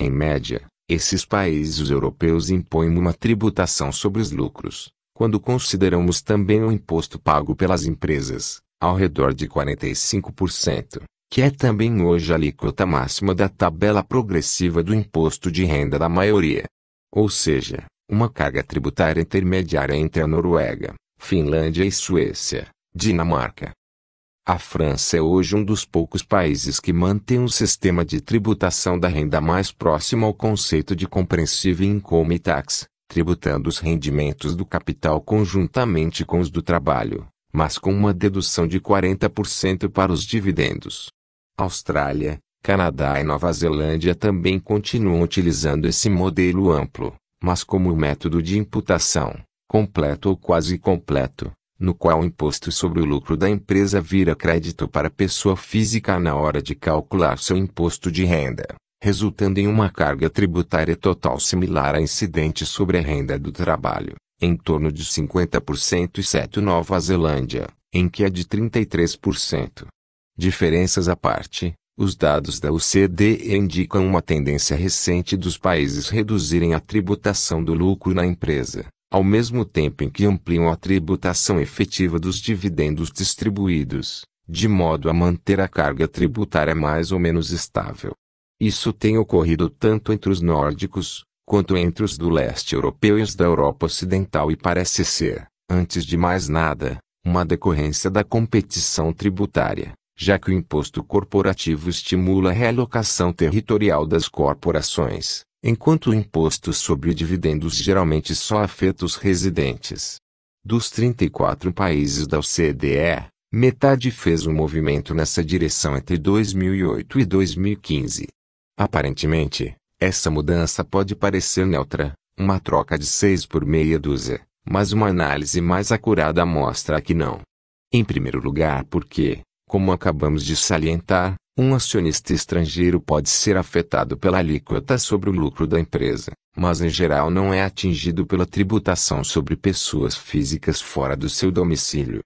Em média, esses países europeus impõem uma tributação sobre os lucros, quando consideramos também o imposto pago pelas empresas, ao redor de 45%, que é também hoje a alíquota máxima da tabela progressiva do imposto de renda da maioria. Ou seja, uma carga tributária intermediária entre a Noruega, Finlândia e Suécia, Dinamarca. A França é hoje um dos poucos países que mantém um sistema de tributação da renda mais próximo ao conceito de comprehensive income tax, tributando os rendimentos do capital conjuntamente com os do trabalho, mas com uma dedução de 40% para os dividendos. Austrália, Canadá e Nova Zelândia também continuam utilizando esse modelo amplo, mas como método de imputação completo ou quase completo, no qual o imposto sobre o lucro da empresa vira crédito para a pessoa física na hora de calcular seu imposto de renda, resultando em uma carga tributária total similar à incidente sobre a renda do trabalho, em torno de 50%, exceto Nova Zelândia, em que é de 33%. Diferenças à parte, os dados da OCDE indicam uma tendência recente dos países reduzirem a tributação do lucro na empresa, ao mesmo tempo em que ampliam a tributação efetiva dos dividendos distribuídos, de modo a manter a carga tributária mais ou menos estável. Isso tem ocorrido tanto entre os nórdicos, quanto entre os do leste europeu e os da Europa Ocidental e parece ser, antes de mais nada, uma decorrência da competição tributária, já que o imposto corporativo estimula a realocação territorial das corporações, enquanto o imposto sobre dividendos geralmente só afeta os residentes. Dos 34 países da OCDE, metade fez um movimento nessa direção entre 2008 e 2015. Aparentemente, essa mudança pode parecer neutra, uma troca de 6 por meia dúzia, mas uma análise mais acurada mostra que não. Em primeiro lugar porque, como acabamos de salientar, um acionista estrangeiro pode ser afetado pela alíquota sobre o lucro da empresa, mas em geral não é atingido pela tributação sobre pessoas físicas fora do seu domicílio.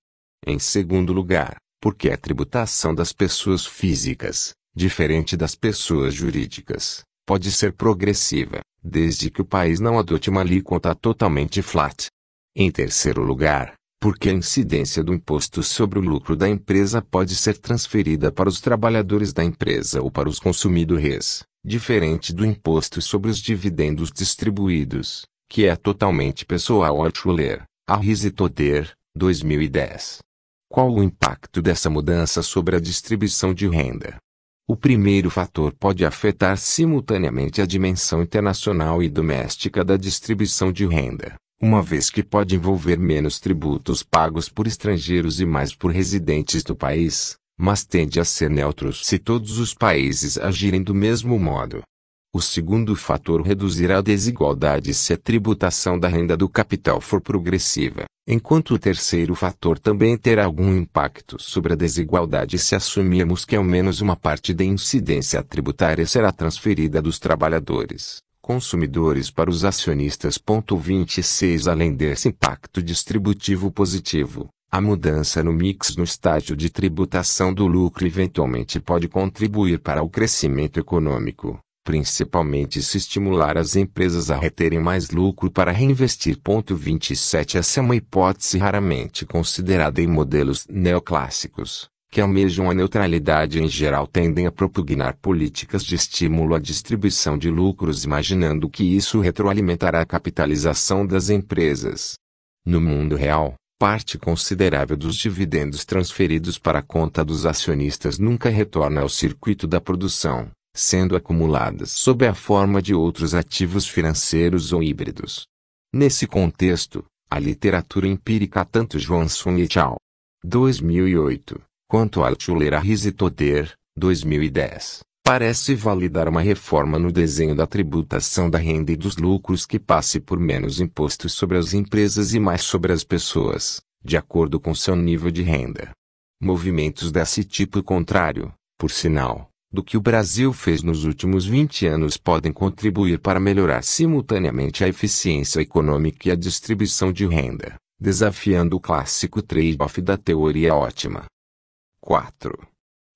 Em segundo lugar, porque a tributação das pessoas físicas, diferente das pessoas jurídicas, pode ser progressiva, desde que o país não adote uma alíquota totalmente flat. Em terceiro lugar, porque a incidência do imposto sobre o lucro da empresa pode ser transferida para os trabalhadores da empresa ou para os consumidores, diferente do imposto sobre os dividendos distribuídos, que é totalmente pessoal. Altschuler, Toder, 2010. Qual o impacto dessa mudança sobre a distribuição de renda? O primeiro fator pode afetar simultaneamente a dimensão internacional e doméstica da distribuição de renda, uma vez que pode envolver menos tributos pagos por estrangeiros e mais por residentes do país, mas tende a ser neutro se todos os países agirem do mesmo modo. O segundo fator reduzirá a desigualdade se a tributação da renda do capital for progressiva, enquanto o terceiro fator também terá algum impacto sobre a desigualdade se assumirmos que ao menos uma parte da incidência tributária será transferida dos trabalhadores, consumidores para os acionistas. 26 Além desse impacto distributivo positivo, a mudança no mix no estágio de tributação do lucro eventualmente pode contribuir para o crescimento econômico, principalmente se estimular as empresas a reterem mais lucro para reinvestir. 27 Essa é uma hipótese raramente considerada em modelos neoclássicos, que almejam a neutralidade e em geral tendem a propugnar políticas de estímulo à distribuição de lucros imaginando que isso retroalimentará a capitalização das empresas. No mundo real, parte considerável dos dividendos transferidos para a conta dos acionistas nunca retorna ao circuito da produção, sendo acumuladas sob a forma de outros ativos financeiros ou híbridos. Nesse contexto, a literatura empírica tanto Johansson et al. 2008, quanto Altschuler e Toder, 2010, parece validar uma reforma no desenho da tributação da renda e dos lucros que passe por menos impostos sobre as empresas e mais sobre as pessoas, de acordo com seu nível de renda. Movimentos desse tipo contrário, por sinal, do que o Brasil fez nos últimos 20 anos podem contribuir para melhorar simultaneamente a eficiência econômica e a distribuição de renda, desafiando o clássico trade-off da teoria ótima. 4.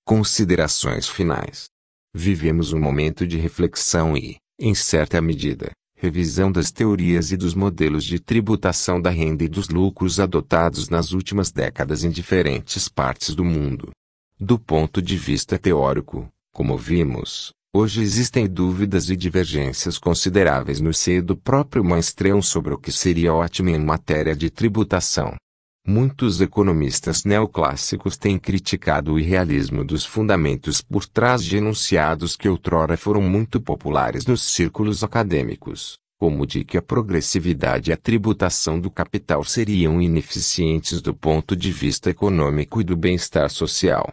Considerações finais. Vivemos um momento de reflexão e, em certa medida, revisão das teorias e dos modelos de tributação da renda e dos lucros adotados nas últimas décadas em diferentes partes do mundo. Do ponto de vista teórico, como vimos, hoje existem dúvidas e divergências consideráveis no seio do próprio mainstream sobre o que seria ótimo em matéria de tributação. Muitos economistas neoclássicos têm criticado o irrealismo dos fundamentos por trás de enunciados que outrora foram muito populares nos círculos acadêmicos, como de que a progressividade e a tributação do capital seriam ineficientes do ponto de vista econômico e do bem-estar social.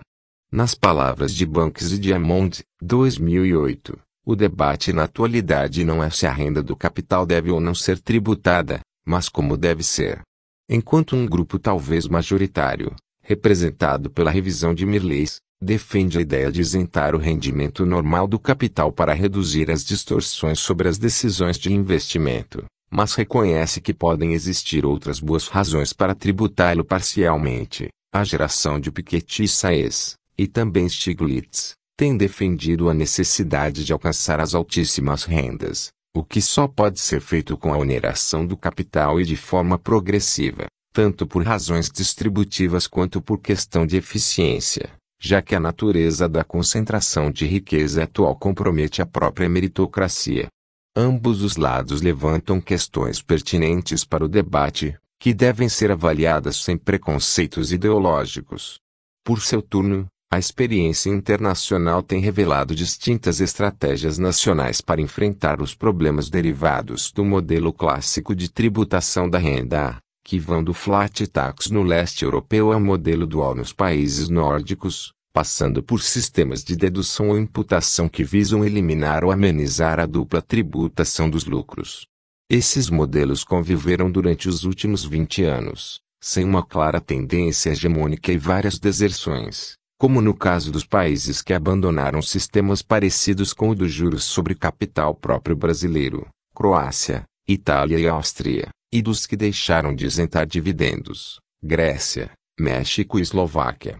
Nas palavras de Banks e Diamond, 2008, o debate na atualidade não é se a renda do capital deve ou não ser tributada, mas como deve ser. Enquanto um grupo talvez majoritário, representado pela revisão de Mirrlees, defende a ideia de isentar o rendimento normal do capital para reduzir as distorções sobre as decisões de investimento, mas reconhece que podem existir outras boas razões para tributá-lo parcialmente. A geração de Piketty e Saez, e também Stiglitz, tem defendido a necessidade de alcançar as altíssimas rendas, o que só pode ser feito com a oneração do capital e de forma progressiva, tanto por razões distributivas quanto por questão de eficiência. já que a natureza da concentração de riqueza atual compromete a própria meritocracia. Ambos os lados levantam questões pertinentes para o debate, que devem ser avaliadas sem preconceitos ideológicos. Por seu turno, a experiência internacional tem revelado distintas estratégias nacionais para enfrentar os problemas derivados do modelo clássico de tributação da renda, que vão do flat tax no leste europeu ao modelo dual nos países nórdicos, passando por sistemas de dedução ou imputação que visam eliminar ou amenizar a dupla tributação dos lucros. Esses modelos conviveram durante os últimos 20 anos, sem uma clara tendência hegemônica e várias deserções, como no caso dos países que abandonaram sistemas parecidos com o dos juros sobre capital próprio brasileiro, Croácia, Itália e Áustria, e dos que deixaram de isentar dividendos, Grécia, México e Eslováquia.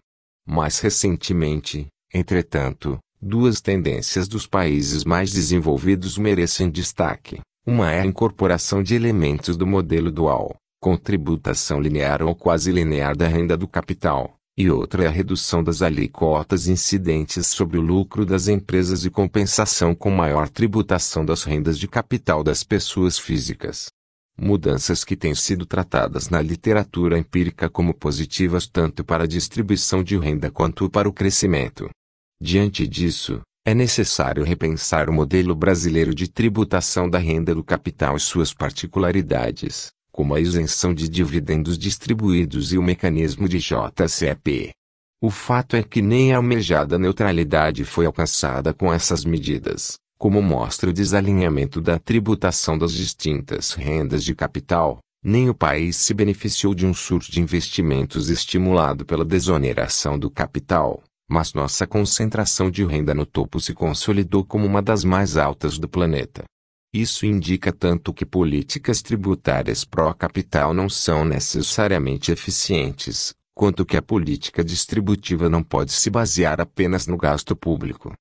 Mais recentemente, entretanto, duas tendências dos países mais desenvolvidos merecem destaque. Uma é a incorporação de elementos do modelo dual, com tributação linear ou quase linear da renda do capital, e outra é a redução das alíquotas incidentes sobre o lucro das empresas e compensação com maior tributação das rendas de capital das pessoas físicas. Mudanças que têm sido tratadas na literatura empírica como positivas tanto para a distribuição de renda quanto para o crescimento. Diante disso, é necessário repensar o modelo brasileiro de tributação da renda do capital e suas particularidades, como a isenção de dividendos distribuídos e o mecanismo de JCP. O fato é que nem a almejada neutralidade foi alcançada com essas medidas, como mostra o desalinhamento da tributação das distintas rendas de capital, nem o país se beneficiou de um surto de investimentos estimulado pela desoneração do capital, mas nossa concentração de renda no topo se consolidou como uma das mais altas do planeta. Isso indica tanto que políticas tributárias pró-capital não são necessariamente eficientes, quanto que a política distributiva não pode se basear apenas no gasto público.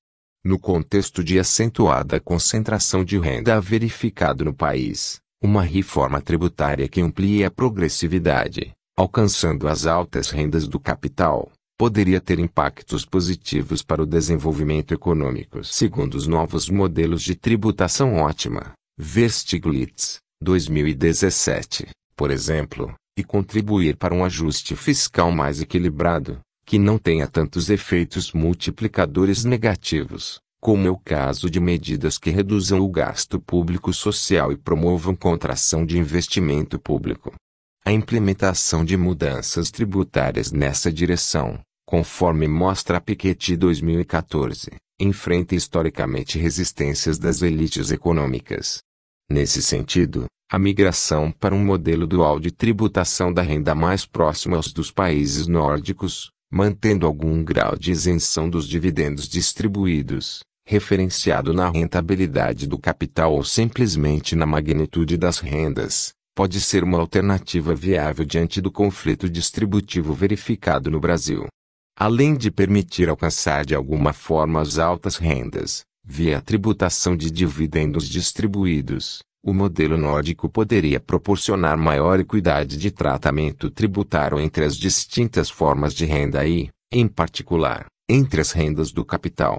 No contexto de acentuada concentração de renda verificado no país, uma reforma tributária que amplie a progressividade, alcançando as altas rendas do capital, poderia ter impactos positivos para o desenvolvimento econômico. Segundo os novos modelos de tributação ótima, ver Stiglitz, 2017, por exemplo, e contribuir para um ajuste fiscal mais equilibrado, que não tenha tantos efeitos multiplicadores negativos, como é o caso de medidas que reduzam o gasto público social e promovam contração de investimento público. A implementação de mudanças tributárias nessa direção, conforme mostra a Piketty 2014, enfrenta historicamente resistências das elites econômicas. Nesse sentido, a migração para um modelo dual de tributação da renda mais próximo aos dos países nórdicos, mantendo algum grau de isenção dos dividendos distribuídos, referenciado na rentabilidade do capital ou simplesmente na magnitude das rendas, pode ser uma alternativa viável diante do conflito distributivo verificado no Brasil. Além de permitir alcançar de alguma forma as altas rendas, via a tributação de dividendos distribuídos, o modelo nórdico poderia proporcionar maior equidade de tratamento tributário entre as distintas formas de renda e, em particular, entre as rendas do capital.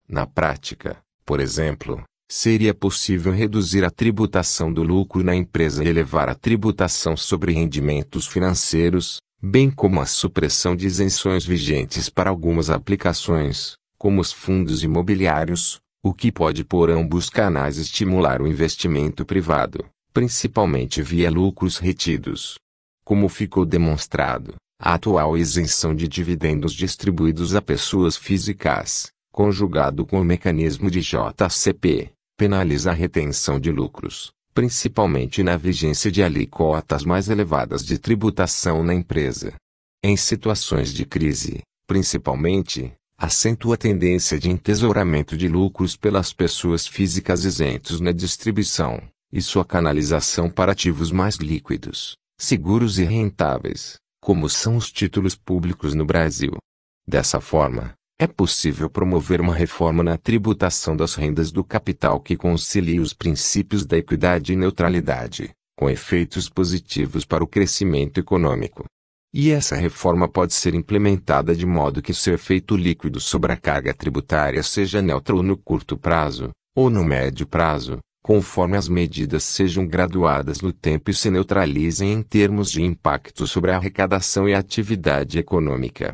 Na prática, por exemplo, seria possível reduzir a tributação do lucro na empresa e elevar a tributação sobre rendimentos financeiros, bem como a supressão de isenções vigentes para algumas aplicações, como os fundos imobiliários, o que pode por ambos canais estimular o investimento privado, principalmente via lucros retidos. Como ficou demonstrado, a atual isenção de dividendos distribuídos a pessoas físicas, conjugado com o mecanismo de JCP, penaliza a retenção de lucros, principalmente na vigência de alíquotas mais elevadas de tributação na empresa. Em situações de crise, principalmente, acentua a tendência de entesouramento de lucros pelas pessoas físicas isentos na distribuição, e sua canalização para ativos mais líquidos, seguros e rentáveis, como são os títulos públicos no Brasil. Dessa forma, é possível promover uma reforma na tributação das rendas do capital que concilie os princípios da equidade e neutralidade, com efeitos positivos para o crescimento econômico. E essa reforma pode ser implementada de modo que seu efeito líquido sobre a carga tributária seja neutro no curto prazo, ou no médio prazo, conforme as medidas sejam graduadas no tempo e se neutralizem em termos de impacto sobre a arrecadação e a atividade econômica.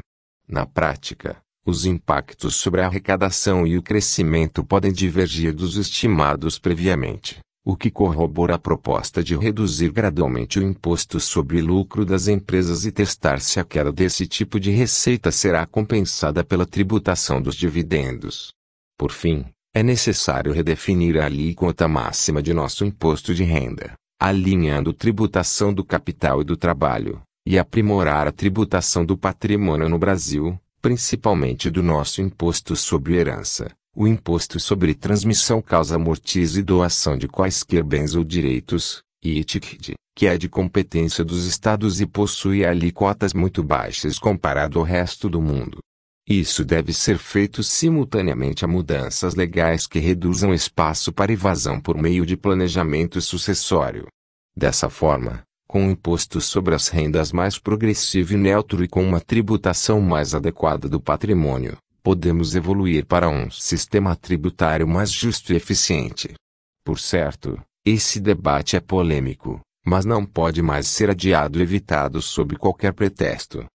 Na prática, os impactos sobre a arrecadação e o crescimento podem divergir dos estimados previamente, o que corrobora a proposta de reduzir gradualmente o imposto sobre lucro das empresas e testar se a queda desse tipo de receita será compensada pela tributação dos dividendos. Por fim, é necessário redefinir a alíquota máxima de nosso imposto de renda, alinhando tributação do capital e do trabalho, e aprimorar a tributação do patrimônio no Brasil, principalmente do nosso imposto sobre herança, o imposto sobre transmissão causa-mortis e doação de quaisquer bens ou direitos, ITCD, que é de competência dos estados e possui alíquotas muito baixas comparado ao resto do mundo. Isso deve ser feito simultaneamente a mudanças legais que reduzam espaço para evasão por meio de planejamento sucessório. Dessa forma, com um imposto sobre as rendas mais progressivo e neutro e com uma tributação mais adequada do patrimônio, podemos evoluir para um sistema tributário mais justo e eficiente. Por certo, esse debate é polêmico, mas não pode mais ser adiado ou evitado sob qualquer pretexto.